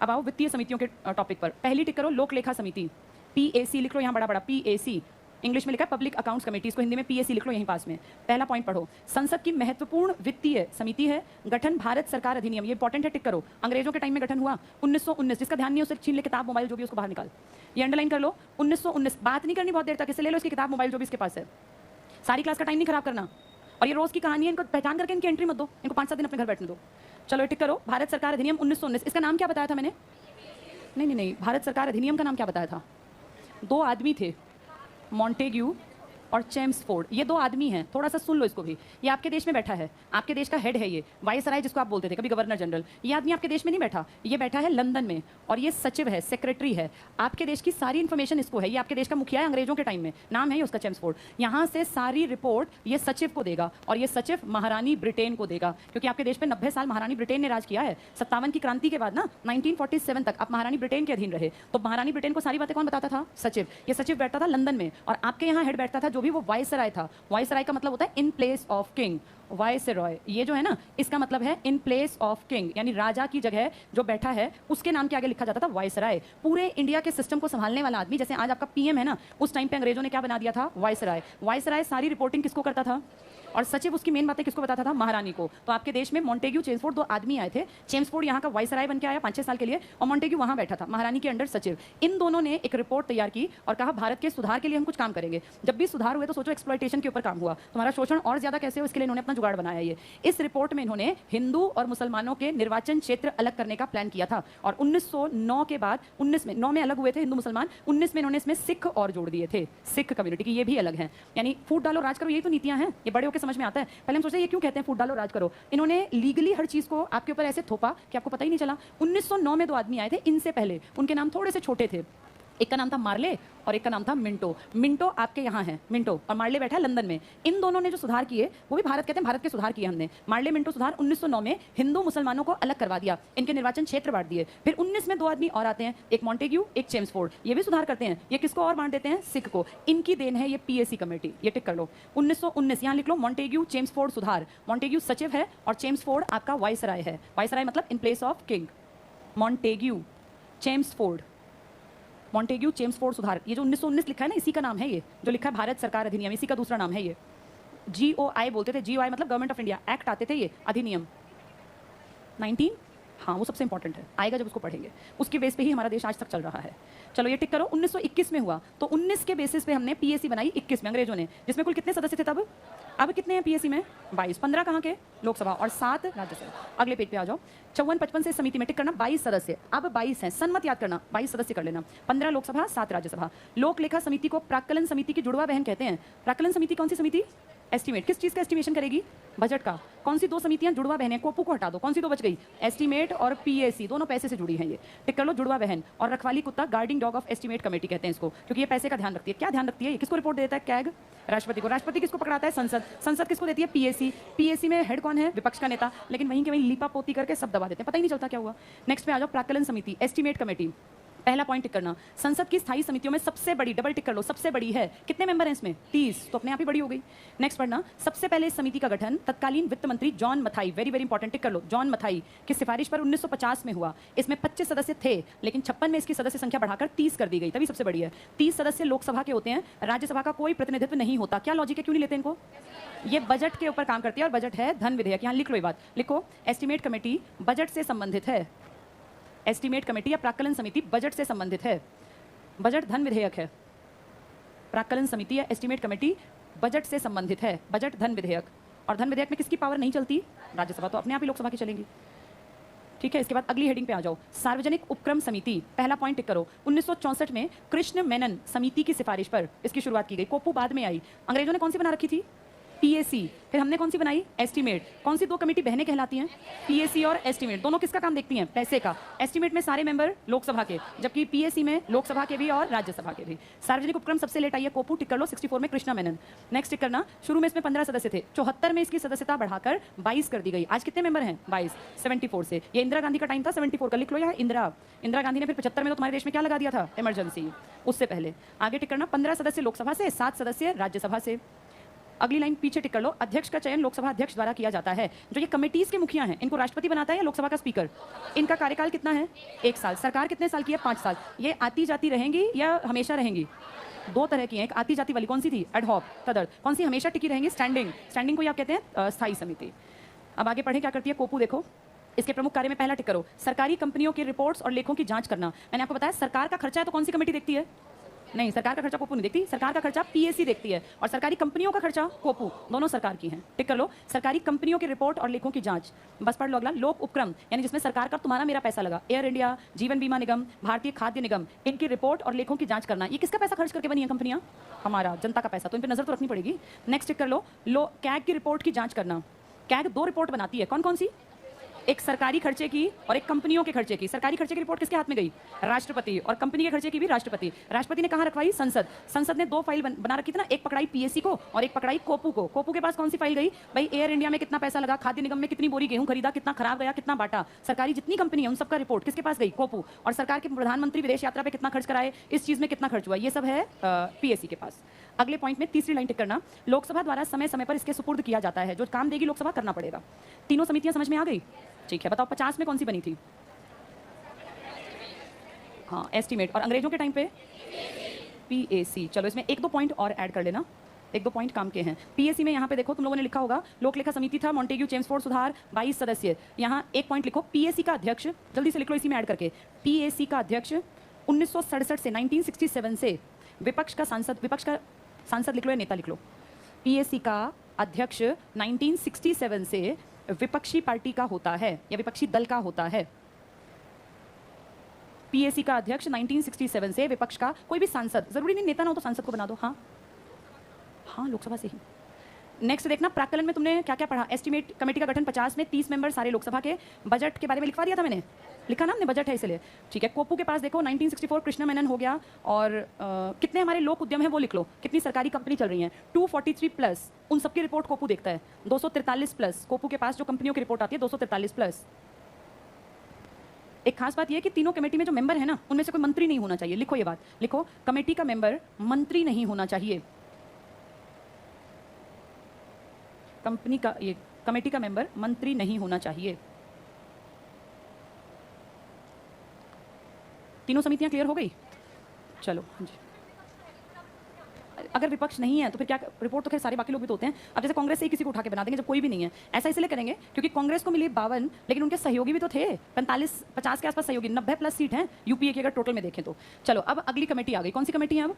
अब आओ वित्तीय समितियों के टॉपिक पर। पहली टिक करो, लोक लेखा समिति, PAC लिख लो, यहाँ बड़ा बड़ा PAC, इंग्लिश में लिखा है पब्लिक अकाउंट्स कमेटी, इसको हिंदी में PAC लिख लो यहीं पास में। पहला पॉइंट पढ़ो, संसद की महत्वपूर्ण वित्तीय समिति है। गठन भारत सरकार अधिनियम, ये इंपॉर्टेंट है, टिक करो। अंग्रेजों के टाइम में गठन हुआ 1919, जिसका ध्यान नहीं है उसे छीन ले, किताब मोबाइल जो भी उसको बाहर निकाल, ये अंडरलाइन कर लो। 1919, बात नहीं करनी बहुत देर तक, इसे ले लो, इसकी किताब मोबाइल जो भी इसके पास है। सारी क्लास का टाइम नहीं खराब करना, और ये रोज की कहानी है, इनको पहचान करके इनकी एंट्री मत दो, इनको 5-7 दिन अपने घर बैठने दो। चलो टिक करो, भारत सरकार अधिनियम 1919, इसका नाम क्या बताया था मैंने? नहीं, भारत सरकार अधिनियम का नाम क्या बताया था? 2 आदमी थे, मॉन्टेग्यू और चेम्सफोर्ड, ये 2 आदमी हैं। थोड़ा सा सुन लो इसको भी, ये आपके देश में बैठा है, आपके देश का हेड है, ये वाइसराय जिसको आप बोलते थे कभी, गवर्नर जनरल। ये आदमी आपके देश में नहीं बैठा, ये बैठा है लंदन में, और ये सचिव है, सेक्रेटरी है, आपके देश की सारी इन्फॉर्मेशन इसको है। ये आपके देश का मुखिया है अंग्रेजों के टाइम में, नाम है उसका चेम्सफोर्ड। यहाँ से सारी रिपोर्ट ये सचिव को देगा, और ये सचिव महारानी ब्रिटेन को देगा, क्योंकि आपके देश पे 90 साल महारानी ब्रिटेन ने राज किया है। 57 की क्रांति के बाद ना 1947 तक आप महारानी ब्रिटेन के अधीन रहे, तो महारानी ब्रिटेन को सारी बातें कौन बताता था? सचिव। ये सचिव बैठता था लंदन में, और आपके यहाँ हेड बैठता था जो भी वो वाइसराय था। वाइसराय का मतलब होता है इन प्लेस ऑफ किंग। वाइसरॉय ये जो है ना, इसका मतलब है इन प्लेस ऑफ किंग, यानी राजा की जगह जो बैठा है उसके नाम के आगे लिखा जाता था वाइसराय। पूरे इंडिया के सिस्टम को संभालने वाला आदमी, जैसे आज आपका PM है ना, उस टाइम पे अंग्रेजों ने क्या बना दिया था? वाइसराय। वाइसराय सारी रिपोर्टिंग किसको करता था? और सचिव उसकी मेन बातें किसको बताता था? महारानी को। तो आपके देश में मॉन्टेग्यू, चेम्सफोर्ड 2 आदमी आए थे। चेम्सफोर्ड यहाँ का वाइसराय बन के आया 5-6 साल के लिए, और मॉन्टेग्यू वहाँ बैठा था महारानी के अंडर सचिव। इन दोनों ने एक रिपोर्ट तैयार की और कहा भारत के सुधार के लिए हम कुछ काम करेंगे। जब भी सुधार हुए तो सोचो एक्सप्लॉयटेशन के ऊपर काम हुआ, तुम्हारा शोषण और ज्यादा कैसे हो, इसके लिए इन्होंने अपना जुगाड़ बनाया। ये इस रिपोर्ट में इन्होंने हिंदू और मुसलमानों के निर्वाचन क्षेत्र अलग करने का प्लान किया था, और 1909 के बाद 9 में अलग हुए थे हिंदू मुसलमान, 19 में इन्होंने इसमें सिख और जोड़ दिए थे, सिख कम्युनिटी की, ये भी अलग है। यानी फूट डालो राज करो, यही तो नीतियां हैं, ये बड़े होकर समझ में आता है। पहले सोचा ये क्यों कहते हैं फूट डालो राज करो, इन्होंने लीगली हर चीज को आपके ऊपर ऐसे थोपा कि आपको पता ही नहीं चला। 1909 में 2 आदमी आए थे, इनसे पहले उनके नाम थोड़े से छोटे थे, एक का नाम था मार्ले और एक का नाम था मिंटो। मिंटो आपके यहाँ है, मिंटो, और मार्ले बैठा है लंदन में। इन दोनों ने जो सुधार किए वो भी भारत कहते हैं, भारत के सुधार किए हमने। मार्ले मिंटो सुधार 1909 में हिंदू मुसलमानों को अलग करवा दिया, इनके निर्वाचन क्षेत्र बांट दिए। फिर 19 में 2 आदमी और आते हैं, एक मॉन्टेग्यू, एक चेम्सफोर्ड, ये भी सुधार करते हैं। ये किसको और बांट देते हैं? सिख को। इनकी देन है ये PAC कमेटी, ये टिक कर लो। 1919 यहाँ लिख लो, मॉन्टेग्यू चेम्सफोर्ड सुधार। मॉन्टेग्यू सचिव है और चेम्सफोर्ड आपका वाइसराय है। वाइसराय मतलब in place of king. Montagu Chelmsford, Montagu Chelmsford सुधार, ये जो 1919 लिखा है ना, इसी का नाम है ये, जो लिखा है भारत सरकार अधिनियम, इसी का दूसरा नाम है ये। GOI बोलते थे, GOI मतलब गवर्नमेंट ऑफ इंडिया, एक्ट आते थे ये, अधिनियम 19, हाँ वो सबसे इंपॉर्टेंट है, आएगा जब उसको पढ़ेंगे, उसके बेस पे ही हमारा देश आज तक चल रहा है। चलो ये टिक करो। 1921 में हुआ, तो 19 के बेसिस पे हमने PAC बनाई 21 में अंग्रेजों ने, जिसमें कुल कितने सदस्य थे तब? अब कितने हैं PAC में? 22, 15 कहाँ के? लोकसभा और 7 राज्यसभा। अगले पेज पे आ जाओ। 54-55 से समिति में टिक करना, 22 सदस्य, अब 22 हैं, सन मत याद करना, 22 सदस्य कर लेना, 15 लोकसभा 7 राज्यसभा। लोक लेखा समिति को प्राक्कलन समिति की जुड़वा बहन कहते हैं। प्राक्कलन समिति कौन सी समिति? एस्टीमेट, किस चीज का एस्टिमेशन करेगी? बजट का। कौन सी 2 समितियां जुड़वा बहन है? कोपू को हटा दो, कौन सी 2 बच गई? एस्टीमेट और PAC, दोनों पैसे से जुड़ी हैं ये, टिक कर लो, जुड़वा बहन। और रखवाली कुत्ता, guarding dog of estimate committee कहते हैं इसको, क्योंकि ये पैसे का ध्यान रखती है। क्या ध्यान रखती है? किसको रिपोर्ट देता है? कैग, राष्ट्रपति को। राष्ट्रपति किसको पकड़ाता है? संसद। संसद किसको देती है? PAC। PAC में हेड कौन है? विपक्ष का नेता, लेकिन वहीं के वहीं लीपा पोती करके सब दबा देते हैं, पता ही नहीं चलता क्या हुआ। नेक्स्ट पे आ जाओ, प्राक्कलन समिति, एस्टीमेट कमेटी। पहला पॉइंट टिक करना, संसद की स्थायी समितियों में सबसे बड़ी, डबल टिक कर लो, सबसे बड़ी है। कितने मेंबर हैं इसमें? 30, तो अपने आप ही बड़ी हो गई। नेक्स्ट पढ़ना, सबसे पहले इस समिति का गठन तत्कालीन वित्त मंत्री John Mathai, very very important, tick कर लो, जॉन मथाई की सिफारिश पर 1950 में हुआ। इसमें 25 सदस्य थे, लेकिन 56 में इसकी सदस्य संख्या बढ़ाकर 30 कर दी गई, तभी सबसे बड़ी है। 30 सदस्य लोकसभा के होते हैं, राज्यसभा का कोई प्रतिनिधित्व नहीं होता। क्या लॉजिक है, क्यों नहीं लेते इनको? ये बजट के ऊपर काम करती है, और बजट है धन विधेयक। यहाँ लिख लो ये बात, लिखो, एस्टीमेट कमेटी बजट से संबंधित है। एस्टीमेट कमेटी या प्राक्कलन समिति बजट से संबंधित है। बजट धन विधेयक है, प्राक्कलन समिति या एस्टीमेट कमेटी बजट से संबंधित है, बजट धन विधेयक। और धन विधेयक में किसकी पावर नहीं चलती? राज्यसभा, तो अपने आप ही लोकसभा की चलेंगी। ठीक है, इसके बाद अगली हेडिंग पे आ जाओ, सार्वजनिक उपक्रम समिति। पहला पॉइंट टिक करो, 1964 में कृष्ण मेनन समिति की सिफारिश पर इसकी शुरुआत की गई। कोपू बाद में आई। अंग्रेजों ने कौन सी बना रखी थी? पीएसी। फिर हमने कौन सी बनाई? एस्टीमेट। कौन सी दो कमेटी बहनें कहलाती हैं? पीएसी और एस्टीमेट। दोनों किसका काम देखती हैं? पैसे का। एस्टीमेट में सारे मेंबर लोकसभा के, जबकि पीएसी में लोकसभा के भी और राज्यसभा के भी। सार्वजनिक उपक्रम सबसे लेट आई है कोपू, टिक कर लो, 64 में कृष्णा मेनन। नेक्स्ट टिक करना, शुरू में इसमें 15 सदस्य थे, 74 में इसकी सदस्यता बढ़ाकर 22 कर दी गई। आज कितने मेंबर हैं? 22। 74 से। ये इंदिरा गांधी का टाइम था, 74 का लिख लो। यहाँ इंदिरा गांधी ने फिर 75 में तो तुम्हारे देश में क्या लगा दिया था? इमरजेंसी। उससे पहले आगे टिक करना, 15 सदस्य लोकसभा से, 7 सदस्य राज्यसभा से। अगली लाइन पीछे टिक कर लो, अध्यक्ष का चयन लोकसभा अध्यक्ष द्वारा किया जाता है। जो ये कमेटीज के मुखिया हैं, इनको राष्ट्रपति बनाता है या लोकसभा का स्पीकर? इनका कार्यकाल कितना है? 1 साल। सरकार कितने साल की है? 5 साल। ये आती जाती रहेंगी या हमेशा रहेंगी? दो तरह की हैं, एक आती जाती वाली, कौन सी थी? एडहॉक, तदर्थ। कौन सी हमेशा टिकी रहेंगी? स्टैंडिंग को ही आप कहते हैं स्थायी समिति। अब आगे पढ़े क्या करती है कोपू, देखो। इसके प्रमुख कार्य में पहला टिक करो, सरकारी कंपनियों के रिपोर्ट्स और लेखों की जांच करना। मैंने आपको बताया सरकार का खर्चा है तो कौन सी कमेटी देखती है? नहीं, सरकार का खर्चा कोपू नहीं देखती, सरकार का खर्चा पीएसी देखती है, और सरकारी कंपनियों का खर्चा कोपू। दोनों सरकार की हैं। टिक कर लो, सरकारी कंपनियों के रिपोर्ट और लेखों की जांच। बस पढ़ लो अगला, लोक उपक्रम, यानी जिसमें सरकार का तुम्हारा मेरा पैसा लगा। एयर इंडिया, जीवन बीमा निगम, भारतीय खाद्य निगम, इनकी रिपोर्ट और लेखों की जांच करना। ये किसका पैसा खर्च करके बनी है कंपनियां? हमारा, जनता का पैसा, तो इन पर नजर तो रखनी पड़ेगी। नेक्स्ट टिक कर लो, कैग की रिपोर्ट की जांच करना। कैग 2 रिपोर्ट बनाती है, कौन कौन सी? एक सरकारी खर्चे की और एक कंपनियों के खर्चे की। सरकारी खर्चे की रिपोर्ट किसके हाथ में गई? राष्ट्रपति। और कंपनी के खर्चे की भी राष्ट्रपति। राष्ट्रपति ने कहां रखवाई? संसद ने 2 फाइल बना रखी थी ना, एक पकड़ाई पीएसी को और एक पकड़ाई कोपू को। कोपू के पास कौन सी फाइल गई? भाई एयर इंडिया में कितना पैसा लगा, खाद्य निगम में कितनी बोरी गेहूं खरीदा, कितना खराब गया, कितना बांटा। सरकारी जितनी कंपनी है उन सबका रिपोर्ट किसके पास गई? कोपू। और सरकार के प्रधानमंत्री विदेश यात्रा पे कितना खर्च कराए, इस चीज में कितना खर्च हुआ, ये सब है पीएसी के पास। अगले पॉइंट में तीसरी लाइन टिक करना, लोकसभा द्वारा समय समय पर इसके सुपुर्द किया जाता है। जो काम देगी लोकसभा करना पड़ेगा। तीनों समितियां समझ में आ गई? ठीक है, बताओ 50 में कौन सी बनी थी? हाँ, एस्टीमेट। और अंग्रेजों के टाइम पे पीएसी। चलो इसमें 1-2 पॉइंट और ऐड कर लेना, 1-2 पॉइंट काम के हैं। पीएसी में यहाँ पे देखो तुम लोगों ने लिखा होगा, लोक लेखा समिति था, मॉन्टेग्यू चेम्सफोर्ड सुधार, 22 सदस्य। यहाँ 1 पॉइंट लिखो, पीएसी का अध्यक्ष, जल्दी से लिख लो इसी में ऐड करके। पीएसी का अध्यक्ष 1967 से 1967 से विपक्ष का सांसद लिख लो या नेता लिख लो। पीएसी का अध्यक्ष 1967 से विपक्षी पार्टी का होता है या विपक्षी दल का होता है। पीएसी का अध्यक्ष 1967 से विपक्ष का कोई भी सांसद, जरूरी नहीं नेता ना हो तो सांसद को बना दो। हाँ, लोकसभा से ही। नेक्स्ट देखना, प्राक्कलन में तुमने क्या क्या पढ़ा? एस्टीमेट कमेटी का गठन 50 में, 30 मेंबर सारे लोकसभा के। बजट के बारे में लिखवा दिया था मैंने, लिखा ना हमने, बजट है इसलिए। ठीक है, कोपू के पास देखो 1964 कृष्णा मेनन हो गया। और कितने हमारे लोक उद्यम है वो लिख लो, कितनी सरकारी कंपनी चल रही हैं। 243 प्लस, उन सबकी रिपोर्ट कोपू देखता है। 243 प्लस कोपू के पास जो कंपनियों की रिपोर्ट आती है, 243 प्लस। एक खास बात यह है कि तीनों कमेटी में जो मेंबर है ना, उनमें से कोई मंत्री नहीं होना चाहिए। लिखो ये बात, लिखो, कमेटी का मेंबर मंत्री नहीं होना चाहिए। कमेटी का मेंबर मंत्री नहीं होना चाहिए। तीनों समितियां क्लियर हो गई? चलो, हाँ जी। अगर विपक्ष नहीं है तो फिर क्या, रिपोर्ट तो खैर सारे बाकी लोग भी तो होते हैं। अब जैसे कांग्रेस से ही किसी को उठा के बना देंगे जब कोई भी नहीं है। ऐसा इसलिए करेंगे क्योंकि कांग्रेस को मिली 52, लेकिन उनके सहयोगी भी तो थे 45-50 के आसपास सहयोगी, 90 प्लस सीट हैं यूपीए की अगर टोटल में देखें तो। चलो, अब अगली कमेटी आ गई। कौन सी कमेटी है अब?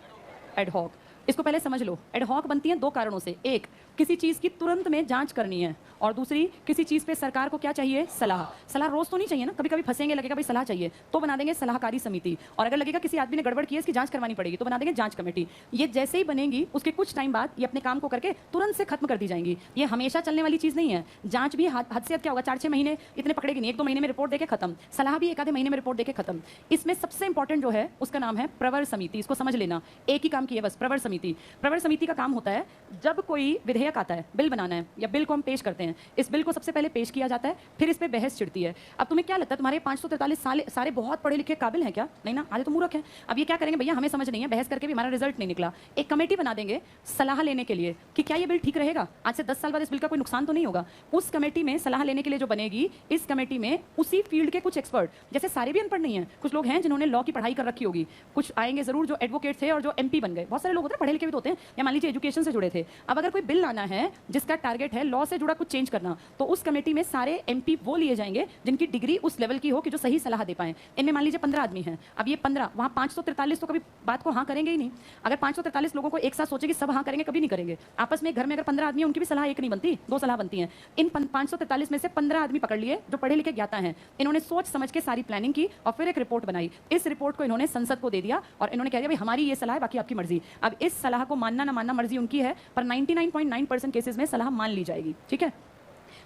एडहॉक। इसको पहले समझ लो, एडहॉक बनती है 2 कारणों से। एक, किसी चीज़ की तुरंत में जांच करनी है, और दूसरी, किसी चीज़ पे सरकार को क्या चाहिए? सलाह रोज तो नहीं चाहिए ना, कभी कभी फंसेंगे, लगेगा भाई सलाह चाहिए तो बना देंगे सलाहकारी समिति। और अगर लगेगा किसी आदमी ने गड़बड़ की है, इसकी जांच करवानी पड़ेगी, तो बना देंगे जांच कमेटी। ये जैसे ही बनेगी उसके कुछ टाइम बाद ये अपने काम को करके तुरंत से खत्म कर दी जाएंगी। ये हमेशा चलने वाली चीज़ नहीं है। जांच भी हद से क्या होगा, 4-6 महीने इतने पकड़ेगी नहीं, 1-2 महीने में रिपोर्ट देके खत्म। सलाह भी 1-आधे महीने में रिपोर्ट देके खत्म। इसमें सबसे इंपॉर्टेंट जो है उसका नाम है प्रवर समिति। इसको समझ लेना, एक ही काम की है बस, प्रवर समिति। प्रवर समिति का काम होता है, जब कोई विधेयक आता है, बिल बनाना है या बिल को हम पेश करते हैं, इस बिल को सबसे पहले पेश किया जाता है, फिर इस पे बहस छिड़ती है। अब तुम्हें क्या लगता है तुम्हारे 543 सारे बहुत पढ़े लिखे काबिल हैं क्या? नहीं ना, आधे तो मूर्ख हैं। अब ये क्या करेंगे, भैया हमें समझ नहीं है, बहस करके भी हमारा रिजल्ट नहीं निकला, एक कमेटी बना देंगे सलाह लेने के लिए कि क्या ये बिल ठीक रहेगा, आज से 10 साल बाद इस बिल का कोई नुकसान तो नहीं होगा। उस कमेटी में सलाह लेने के लिए जो बनेगी, इस कमेटी में उसी फील्ड के कुछ एक्सपर्ट, जैसे सारे भी अनपढ़ नहीं है, कुछ लोग हैं जिन्होंने लॉ की पढ़ाई कर रखी होगी, कुछ आएंगे जरूर जो एडवोकेट थे और जो MP बन गए, बहुत सारे लोग होते हैं पढ़े लिखे भी तो होते हैं, या मान लीजिए एजुकेशन से जुड़े थे। अब अगर कोई बिल लाना है जिसका टारगेट है लॉ से जुड़ा कुछ चेंज करना, तो उस कमेटी में सारे एमपी वो लिए जाएंगे जिनकी डिग्री उस लेवल की हो कि जो सही सलाह दे पाए। इनमें मान लीजिए 15 आदमी हैं, अब ये 15 वहाँ 543 तो कभी बात को हाँ करेंगे ही नहीं। अगर 543 लोगों को एक साथ सोचे कि सब हाँ करेंगे, कभी नहीं करेंगे। आपस में घर में अगर 15 आदमी हैं, उनकी भी सलाह एक नहीं बनती, 2 सलाह बनती हैं। इन 543 में से 15 आदमी पकड़ लिए जो पढ़े लिखे ज्ञाता हैं। इन्होंने सोच समझ के सारी प्लानिंग की और फिर एक रिपोर्ट बनाई। इस रिपोर्ट को इन्होंने संसद को दे दिया और इन्होंने कह दिया भाई हमारी ये सलाह है, बाकी आपकी मर्जी। अब इस सलाह को मानना ना मानना मर्जी उनकी है, पर 99.9% केसेस में सलाह मान ली जाएगी। ठीक है,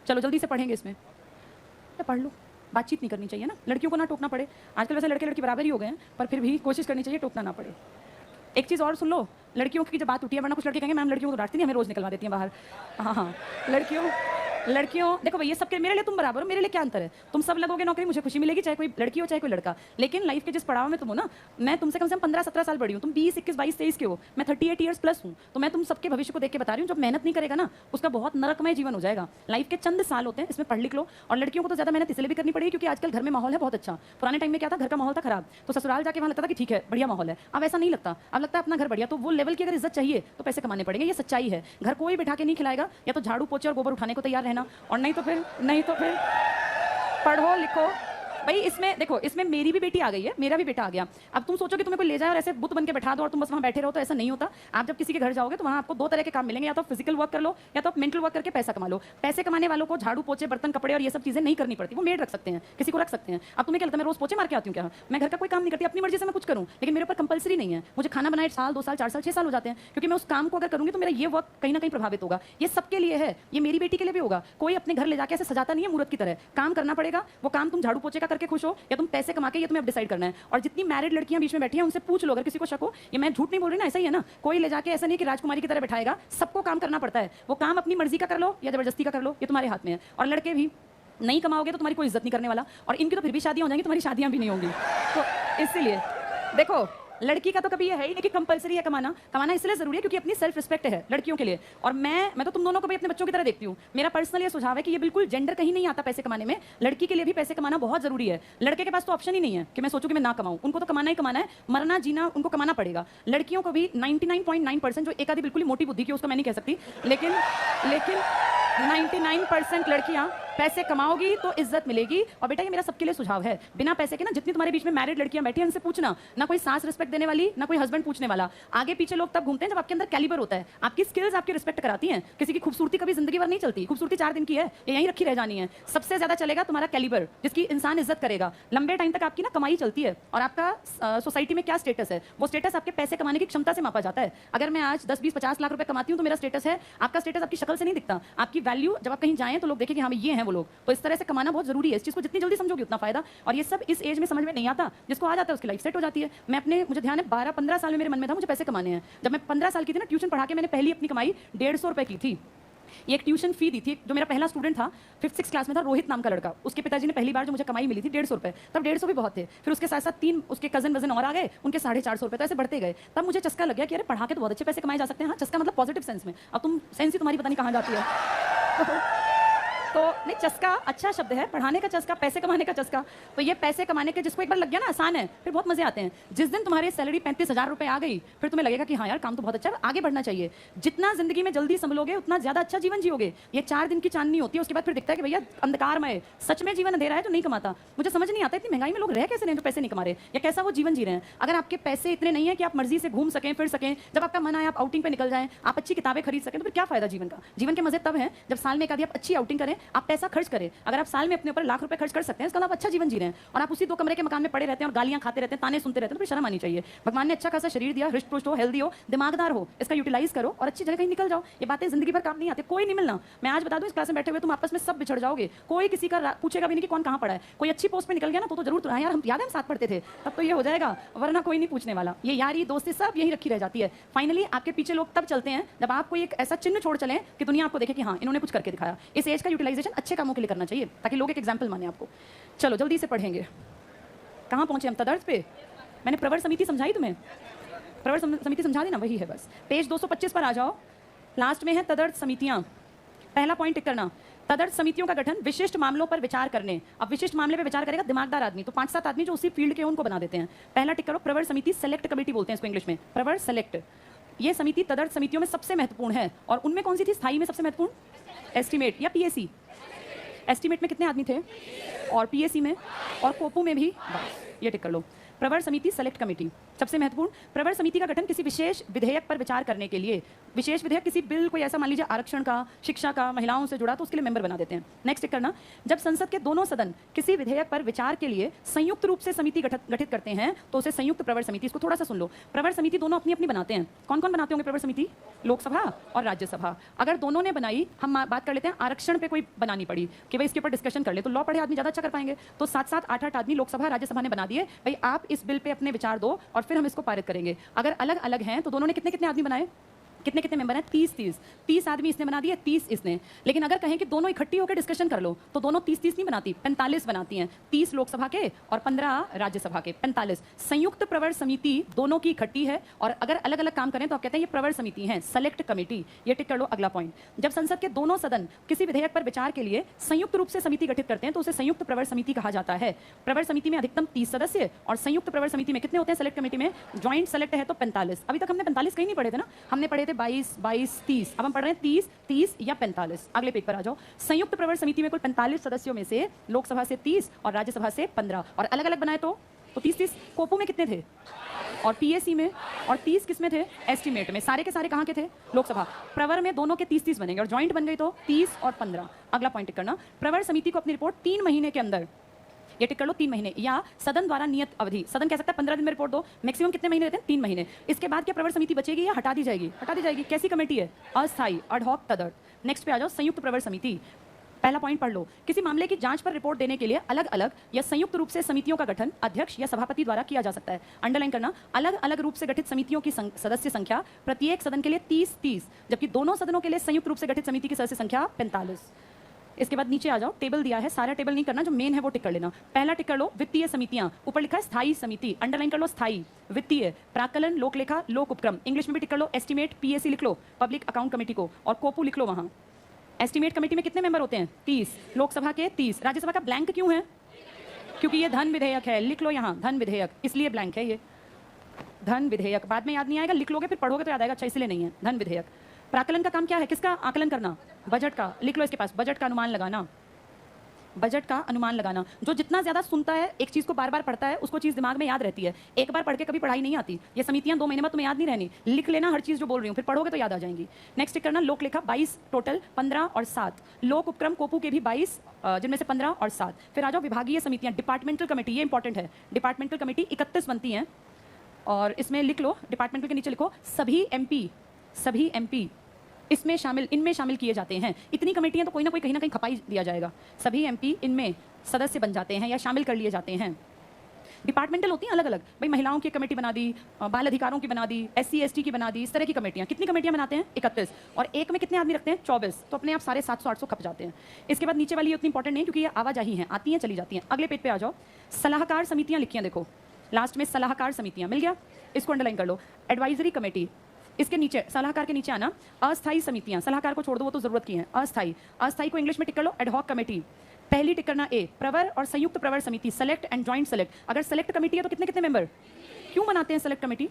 चलो जल्दी से पढ़ेंगे इसमें। पढ़ लो, बातचीत नहीं करनी चाहिए ना, लड़कियों को ना टोकना पड़े। आजकल वैसे लड़के लड़की बराबर ही हो गए हैं, पर फिर भी कोशिश करनी चाहिए टोकना ना पड़े। एक चीज़ और सुन लो, लड़कियों की जब बात उठी है, वरना कुछ लड़के कहेंगे मैम लड़कियों को डांटती नहीं, हमें रोज निकलवा देती हैं बाहर। हाँ, लड़कियों देखो भैया सबके, मेरे लिए तुम बराबर हो, मेरे लिए क्या अंतर है? तुम सब लगोगे नौकरी, मुझे खुशी मिलेगी, चाहे कोई लड़की हो चाहे कोई लड़का। लेकिन लाइफ के जिस पड़ाव में तुम हो ना, मैं तुमसे कम से कम 15-17 साल बड़ी हूँ, तुम 20, 21, 22, 23 के हो, मैं 38 ईयर्स प्लस हूँ। तो मैं तुम सबके भविष्य को देख के बता रही हूँ, जब मेहनत नहीं करेगा ना उसका बहुत नरकमय जीवन हो जाएगा। लाइफ के चंद साल होते हैं, इसमें पढ़ लिख लो। और लड़कियों को तो ज़्यादा मेहनत इसलिए भी करनी पड़ेगी क्योंकि आजकल घर में माहौल है बहुत अच्छा। पुराने टाइम में क्या था, घर का माहौल था खराब, तो ससुराल जाके वहाँ लगता था कि ठीक है बढ़िया माहौल है। अब ऐसा नहीं लगता, अब लगता है अपना घर बढ़िया। तो वो लेवल की अगर इज्जत चाहिए तो पैसे कमाने पड़ेंगे, ये सच्चाई है। घर कोई बिठा के नहीं खिलाएगा, या तो झाड़ू पोछे और गोबर उठाने को तैयार रहना, और नहीं तो फिर पढ़ो लिखो। भाई इसमें देखो, इसमें मेरी भी बेटी आ गई है, मेरा भी बेटा आ गया। अब तुम सोचो कि तुम्हें कोई ले जाए और ऐसे बुत बन के बैठा दो और तुम बस वहाँ बैठे रहो, तो ऐसा नहीं होता। आप जब किसी के घर जाओगे तो वहाँ आपको 2 तरह के काम मिलेंगे, या तो फिजिकल वर्क कर लो या तो मेंटल वर्क करके पैसा कमा लो। पैसे कमाने वालों को झाड़ू पोछे बर्तन कपड़े और ये सब चीजें नहीं करनी पड़ती, वो मेड रख सकते हैं, किसी को रख सकते हैं। अब तुम्हें क्या लगता है मैं रोज पोछे मार के आती हूँ क्या? मैं घर का कोई काम नहीं करती, अपनी मर्जी से मैं कुछ करूँ, लेकिन मेरे ऊपर कंपल्सरी नहीं है। मुझे खाना बनाए साल 2 साल 4 साल 6 साल हो जाते हैं, क्योंकि मैं उस काम को अगर करूँगी तो मेरा ये वर्क कहीं ना कहीं प्रभावित होगा। ये सबके लिए है, ये मेरी बेटी के लिए भी होगा। कोई अपने घर ले जाके ऐसे सजाता नहीं है मूर्त की तरह, काम करना पड़ेगा। वो काम तुम झाड़ू पोछे का करके खुश हो या तुम पैसे कमा के, ये तुम्हें अब डिसाइड करना है। और जितनी मैरिड लड़कियां बीच में बैठी हैं उनसे पूछ लो, अगर किसी को शक हो, ये मैं झूठ नहीं बोल रही ना, ऐसा ही है ना। कोई ले जाके ऐसा नहीं कि राजकुमारी की तरह बैठाएगा, सबको काम करना पड़ता है। वो काम अपनी मर्जी का कर लो या जबरदस्ती का कर लो, ये तुम्हारे हाथ में है। और लड़के भी नहीं कमाओगे तो तुम्हारी कोई इज्जत नहीं करने वाला, और इनकी तो फिर भी शादियां हो जाएंगी, तुम्हारी शादियां भी नहीं होंगी। तो इसलिए देखो, लड़की का तो कभी ये है ही नहीं कि कंपलसरी है कमाना। कमाना इसलिए जरूरी है क्योंकि अपनी सेल्फ रिस्पेक्ट है लड़कियों के लिए। और मैं तो तुम दोनों को भी अपने बच्चों की तरह देखती हूँ। मेरा पर्सनल ये सुझाव है कि ये बिल्कुल जेंडर कहीं नहीं आता पैसे कमाने में, लड़की के लिए भी पैसे कमाना बहुत जरूरी है। लड़के के पास तो ऑप्शन ही नहीं है कि मैं सोचूं कि मैं ना कमाऊं, उनको तो कमाना ही कमाना है, मरना जीना उनको कमाना पड़ेगा। लड़कियों को भी 99.9%, जो एक आधी बिल्कुल मोटी बुद्धि की उसका मैं नहीं कह सकती, लेकिन 99% लड़कियां पैसे कमाओगी तो इज्जत मिलेगी। और बेटा ये मेरा सबके लिए सुझाव है, बिना पैसे के ना जितनी तुम्हारे बीच में मैरिड लड़कियां बैठी हैं उनसे पूछना, ना कोई सास रिस्पेक्ट देने वाली ना कोई हस्बैंड पूछने वाला। आगे पीछे लोग तब घूमते हैं जब आपके अंदर कैलिबर होता है, आपकी स्किल्स आपकी रिस्पेक्ट कराती हैं। किसी की खूबसूरती कभी जिंदगी भर नहीं चलती, खूबसूरती 4 दिन की है, ये यहीं रखी रह जानी है। सबसे ज्यादा चलेगा तुम्हारा कैलिबर, जिसकी इंसान इज्जत करेगा। लंबे टाइम तक आपकी ना कमाई चलती है, और आपका सोसाइटी में क्या स्टेटस है, वो स्टेटस आपके पैसे कमाने की क्षमता से मापा जाता है। अगर मैं आज 10, 20, 50 लाख रुपए कमाती हूँ तो मेरा स्टेटस है। आपका स्टेटस आपकी शक्ल से नहीं दिखता, आपकी वैल्यू जब आप कहीं जाएं तो लोग देखें कि हाँ ये हैं वो लोग। तो इस तरह से कमाना बहुत जरूरी है, इस चीज को जितनी जल्दी समझोगे उतना फायदा। और ये सब इस एज में समझ में नहीं आता, जिसको आ जाता है उसकी लाइफ सेट हो जाती है। मुझे ध्यान है 12-15 साल में मेरे मन में था मुझे पैसे कमाने हैं। जब मैं 15 साल की थी ना, ट्यूशन पढ़ा के मैंने पहली अपनी कमाई 150 रुपए की थी। ये एक ट्यूशन फी दी थी। जो मेरा पहला स्टूडेंट था 5th-6th क्लास में था, रोहित नाम का लड़का, उसके पिताजी ने पहली बार जो मुझे कमाई मिली थी 150 रुपए। तब 150 भी बहुत थे, फिर उसके साथ साथ 3 उसके कजन वजन और आ गए, उनके 450 रुपए, तो ऐसे बढ़ते गए। तब मुझे चस्का लग गया कि अरे पढ़ा के तो बहुत अच्छे पैसे कमाए जा सकते हैं। हाँ, चस्का मतलब पॉजिटिव सेंस में, अब तुम सेंस ही तुम्हारी पता नहीं कहाँ जाती है। तो नहीं, चस्का अच्छा शब्द है, पढ़ाने का चस्का, पैसे कमाने का चस्का। तो ये पैसे कमाने के जिसको एक बार लग गया ना, आसान है, फिर बहुत मजे आते हैं। जिस दिन तुम्हारी सैलरी 35,000 रुपए आ गई, फिर तुम्हें लगेगा कि हाँ यार काम तो बहुत अच्छा है, आगे बढ़ना चाहिए। जितना जिंदगी में जल्दी संभलोगे उतना ज्यादा अच्छा जीवन जियोगे। ये 4 दिन की चांदनी होती है, उसके बाद फिर दिखता है कि भैया अंधकारमय, सच में जीवन अंधेरा है जो नहीं कमाता। मुझे समझ नहीं आता इतनी महंगाई में लोग रह कैसे रहे जो पैसे नहीं कमा रहे, या कैसा वो जीवन जी रहे हैं। अगर आपके पैसे इतने नहीं है कि आप मर्जी से घूम सकें फिर सकें, जब आपका मन आए आप आउटिंग पे निकल जाएं, आप अच्छी किताबें खरीद सकें, तो फिर क्या फायदा जीवन का। जीवन के मजे तब हैं जब साल में एक आधी आप अच्छी आउटिंग करें, आप पैसा खर्च करें। अगर आप साल में अपने ऊपर लाख रुपए खर्च कर सकते हैं, इसका मतलब आप अच्छा जीवन जी रहे हैं। और आप उसी 2 कमरे के मकान में पड़े रहते हैं और गालियां खाते रहते हैं, ताने सुनते रहते हैं, तो फिर शर्म आनी चाहिए। भगवान ने अच्छा खासा शरीर दिया, हृष्ट पुष्ट हो, हेल्दी हो, दिमागदार हो, इसका यूटिलाइज करो और अच्छी जगह कहीं निकल जाओ। ये बातें जिंदगी भर काम नहीं आती, कोई नहीं मिलना। मैं आज बता दूं, इस क्लास में बैठे हुए तुम आपस में सब बिछड़ जाओगे, कोई किसी का पूछेगा भी नहीं कि कौन कहाँ पढ़ा है। कोई अच्छी पोस्ट पे निकल गया ना तो जरूर यार हम याद है हम साथ पढ़ते थे, तब तो ये हो जाएगा, वरना कोई नहीं पूछने वाला। ये यारी दोस्ती सब यही रखी रह जाती है। फाइनली आपके पीछे लोग तब चलते हैं जब आप कोई एक ऐसा चिन्ह छोड़ चलें कि दुनिया आपको देखे कि हाँ इन्होंने कुछ करके दिखाया। इस एज का यूटिलाइजेशन अच्छे कामों के लिए करना चाहिए, ताकि लोग एक एग्जाम्पल माने आपको। चलो जल्दी से पढ़ेंगे, कहाँ पहुंचे हम? तदर्थ पे। मैंने प्रवर समिति समझाई तुम्हें, प्रवर समिति समझा दी ना, वही है बस। पेज 225 पर आ जाओ, लास्ट में है तदर्थ समितियां। पहला पॉइंट टिक करना, तदर्थ समितियों का गठन विशिष्ट मामलों पर विचार करने। अब विशिष्ट मामले पर विचार करेगा दिमागदार आदमी, तो 5-7 आदमी जो उसी फील्ड के उनको बना देते हैं। पहला टिक करो, प्रवर समिति, सेलेक्ट कमेटी बोलते हैं इसको इंग्लिश में, प्रवर सेलेक्ट। ये समिति तदर्थ समितियों में सबसे महत्वपूर्ण है। और उनमें कौन सी थी स्थायी में सबसे महत्वपूर्ण? एस्टीमेट या पीएसी। एस्टीमेट में कितने आदमी थे? और पीएसी में और कोपू में भी? बस ये टिक कर लो। प्रवर समिति सेलेक्ट कमेटी सबसे महत्वपूर्ण। प्रवर समिति का गठन किसी विशेष विधेयक पर विचार करने के लिए, विशेष विधेयक किसी बिल कोई ऐसा मान लीजिए आरक्षण का, शिक्षा का, महिलाओं से जुड़ा, तो उसके लिए मेंबर बना देते हैं। नेक्स्ट टिक करना। जब संसद के दोनों सदन किसी विधेयक पर विचार के लिए संयुक्त रूप से समिति गठित करते हैं तो उसे संयुक्त प्रवर समिति। इसको थोड़ा सा सुन लो। प्रवर समिति दोनों अपनी अपनी बनाते हैं। कौन कौन बनाते होंगे प्रवर समिति? लोकसभा और राज्यसभा। अगर दोनों ने बनाई, हम बात कर लेते हैं आरक्षण पे कोई बनानी पड़ी कि भाई इसके ऊपर डिस्कशन कर ले, तो लॉ पढ़े आदमी ज़्यादा अच्छा कर पाएंगे। तो 7-7, 8-8 आदमी लोकसभा राज्यसभा ने बना दिए, भाई आप इस बिल पे अपने विचार दो और फिर हम इसको पारित करेंगे। अगर अलग अलग हैं तो दोनों ने कितने कितने आदमी बनाए? कितने कितने मेंबर हैं? 30 आदमी इसने बना दिए, 30 इसने। लेकिन अगर कहें कि दोनों इकट्ठी होकर डिस्कशन कर लो तो दोनों 30 नहीं बनाती, 45 बनाती हैं। 30 लोकसभा के और 15 राज्यसभा के, 45। संयुक्त प्रवर समिति दोनों की इकट्ठी है। और अगर अलग अलग काम करें तो आप कहते हैं ये प्रवर समिति है, सेलेक्ट कमेटी। ये टिक कर लो। अगला पॉइंट, जब संसद के दोनों सदन किसी विधेयक पर विचार के लिए संयुक्त रूप से समिति गठित करते हैं तो उसे संयुक्त प्रवर समिति कहा जाता है। प्रवर समिति में अधिकतम 30 सदस्य और संयुक्त प्रवर समिति में कितने होते हैं? सेलेक्ट कमेटी में ज्वाइंट सेलेक्ट है तो 45। अभी तक हमने 45 कहीं नहीं पढ़े थे ना, हमने पढ़े थे 22, 30। अब हम पढ़ रहे हैं 30 या 45। अगले पेज पर आ जाओ। संयुक्त प्रवर समिति में कुल 45 सदस्यों में से लोकसभा से 30 और राज्यसभा से 15। और अलग अलग बनाए तो 30। कोपू में कितने थे? और पीएसी में। और 30 किस में थे? एस्टीमेट में। सारे के सारे कहाँ के थे? लोकसभा। प्रवर में दोनों के 30-30 बनेंगे और ज्वाइंट बन गई तो 30 और 15। अगला पॉइंट करना। प्रवर समिति को अपनी रिपोर्ट 3 महीने के अंदर, ये टिक कर लो, 3 महीने, या सदन द्वारा नियत अवधि, सदन कह सकता है 15 दिन में रिपोर्ट दो। मैक्सिमम कितने महीने रहते हैं? 3 महीने। इसके बाद क्या प्रवर समिति बचेगी या हटा दी जाएगी? हटा दी जाएगी। कैसी कमेटी है? अस्थायी, अडहॉक, तदर्थ। नेक्स्ट पे आ जाओ, संयुक्त प्रवर समिति। पहला पॉइंट पढ़ लो। किसी मामले की जांच पर रिपोर्ट देने के लिए अलग अलग या संयुक्त रूप से समितियों का गठन अध्यक्ष या सभापति द्वारा किया जा सकता है। अंडरलाइन करना। अलग अलग रूप से गठित समितियों की सदस्य संख्या प्रत्येक सदन के लिए 30-30, जबकि दोनों सदनों के लिए संयुक्त रूप से गठित समिति की सदस्य संख्या 45। इसके बाद नीचे आ जाओ, टेबल दिया है, सारा टेबल नहीं करना, जो मेन है वो टिक कर लेना। पहला टिक कर लो, वित्तीय समितियां। ऊपर लिखा है स्थायी समिति, अंडरलाइन कर लो स्थायी। वित्तीय, प्राक्कलन, लोक लेखा, लोक उपक्रम। इंग्लिश में भी टिक कर लो। एस्टीमेट, पीएसी लिख लो, पब्लिक अकाउंट कमेटी को, और कोपू लिख लो वहां। एस्टीमेट कमेटी में कितने मेंबर होते हैं? 30। लोकसभा के 30। राज्यसभा का ब्लैंक क्यों है? क्योंकि ये धन विधेयक है। लिख लो यहाँ धन विधेयक, इसलिए ब्लैंक है ये। धन विधेयक बाद में याद नहीं आएगा, लिख लोगे फिर पढ़ोगे तो याद आएगा। अच्छा, इसलिए नहीं है धन विधेयक। प्राक्कलन का काम क्या है? किसका आकलन करना? बजट का। लिख लो इसके पास, बजट का अनुमान लगाना। बजट का अनुमान लगाना। जो जितना ज्यादा सुनता है, एक चीज को बार बार पढ़ता है, उसको चीज दिमाग में याद रहती है। एक बार पढ़ के कभी पढ़ाई नहीं आती। ये समितियां 2 महीने में तुम्हें याद नहीं रहनी। लिख लेना हर चीज जो बोल रही हूँ, फिर पढ़ोगे तो याद आ जाएंगी। नेक्स्ट टिक करना। लोक लेखा 22 टोटल, 15 और 7। लोक उपक्रम कोपू के भी 22, जिनमें से 15 और 7। फिर आ जाओ विभागीय समितियां, डिपार्टमेंटल कमेटी। ये इंपॉर्टेंट है। डिपार्टमेंटल कमेटी 31 बनती हैं और इसमें लिख लो, डिपार्टमेंटल के नीचे लिखो सभी एमपी इसमें शामिल, इनमें शामिल किए जाते हैं। इतनी कमेटियां तो कोई ना कोई कहीं ना कहीं खपाई दिया जाएगा। सभी एमपी इनमें सदस्य बन जाते हैं या शामिल कर लिए जाते हैं। डिपार्टमेंटल होती हैं अलग अलग, भाई महिलाओं की कमेटी बना दी, बाल अधिकारों की बना दी, SC/ST की बना दी, इस तरह की कमेटियां। कितनी कमेटियां बनाते हैं? 31। और एक में कितने आदमी रखते हैं? 24। तो अपने आप सारे 700-800 खप जाते हैं। इसके बाद नीचे वाली उतनी इंपॉर्टेंट नहीं क्योंकि ये आवाजाही हैं, आती हैं चली जाती हैं। अगले पेज पे आ जाओ। सलाहकार समितियां लिखी हैं, देखो लास्ट में सलाहकार समितियां, मिल गया? इसको अंडरलाइन कर लो। एडवाइजरी कमेटी, इसके नीचे सलाहकार के नीचे आना। अस्थायी समितियां, सलाहकार को छोड़ दो, वो तो जरूरत की है। अस्थायी को इंग्लिश में टिक कर लो, एडहॉक कमेटी। पहली टिक करना ए, प्रवर और संयुक्त प्रवर समिति, सेलेक्ट एंड ज्वाइंट सेलेक्ट। अगर सेलेक्ट कमेटी है तो कितने कितने मेंबर? क्यों बनाते हैं सेलेक्ट कमेटी?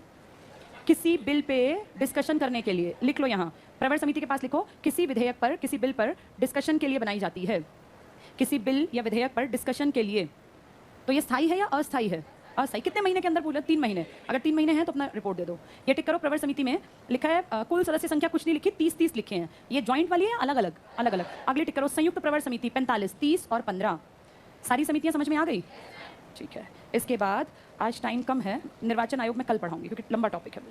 किसी बिल पे डिस्कशन करने के लिए। लिख लो यहाँ, प्रवर समिति के पास लिखो किसी विधेयक पर, किसी बिल पर डिस्कशन के लिए बनाई जाती है। किसी बिल या विधेयक पर डिस्कशन के लिए। तो ये स्थायी है या अस्थायी है? अस्थायी। कितने महीने के अंदर बोला? 3 महीने। अगर 3 महीने हैं तो अपना रिपोर्ट दे दो। ये टिक करो। प्रवर समिति में लिखा है कुल सदस्य संख्या कुछ नहीं लिखी, 30-30 लिखे हैं। ये ज्वाइंट वाली है, अलग अलग अलग अलग। अगली टिक करो। संयुक्त प्रवर समिति 45, 30 और 15। सारी समितियां समझ में आ गई? ठीक है। इसके बाद आज टाइम कम है, निर्वाचन आयोग में कल पढ़ाऊंगी क्योंकि लंबा टॉपिक है।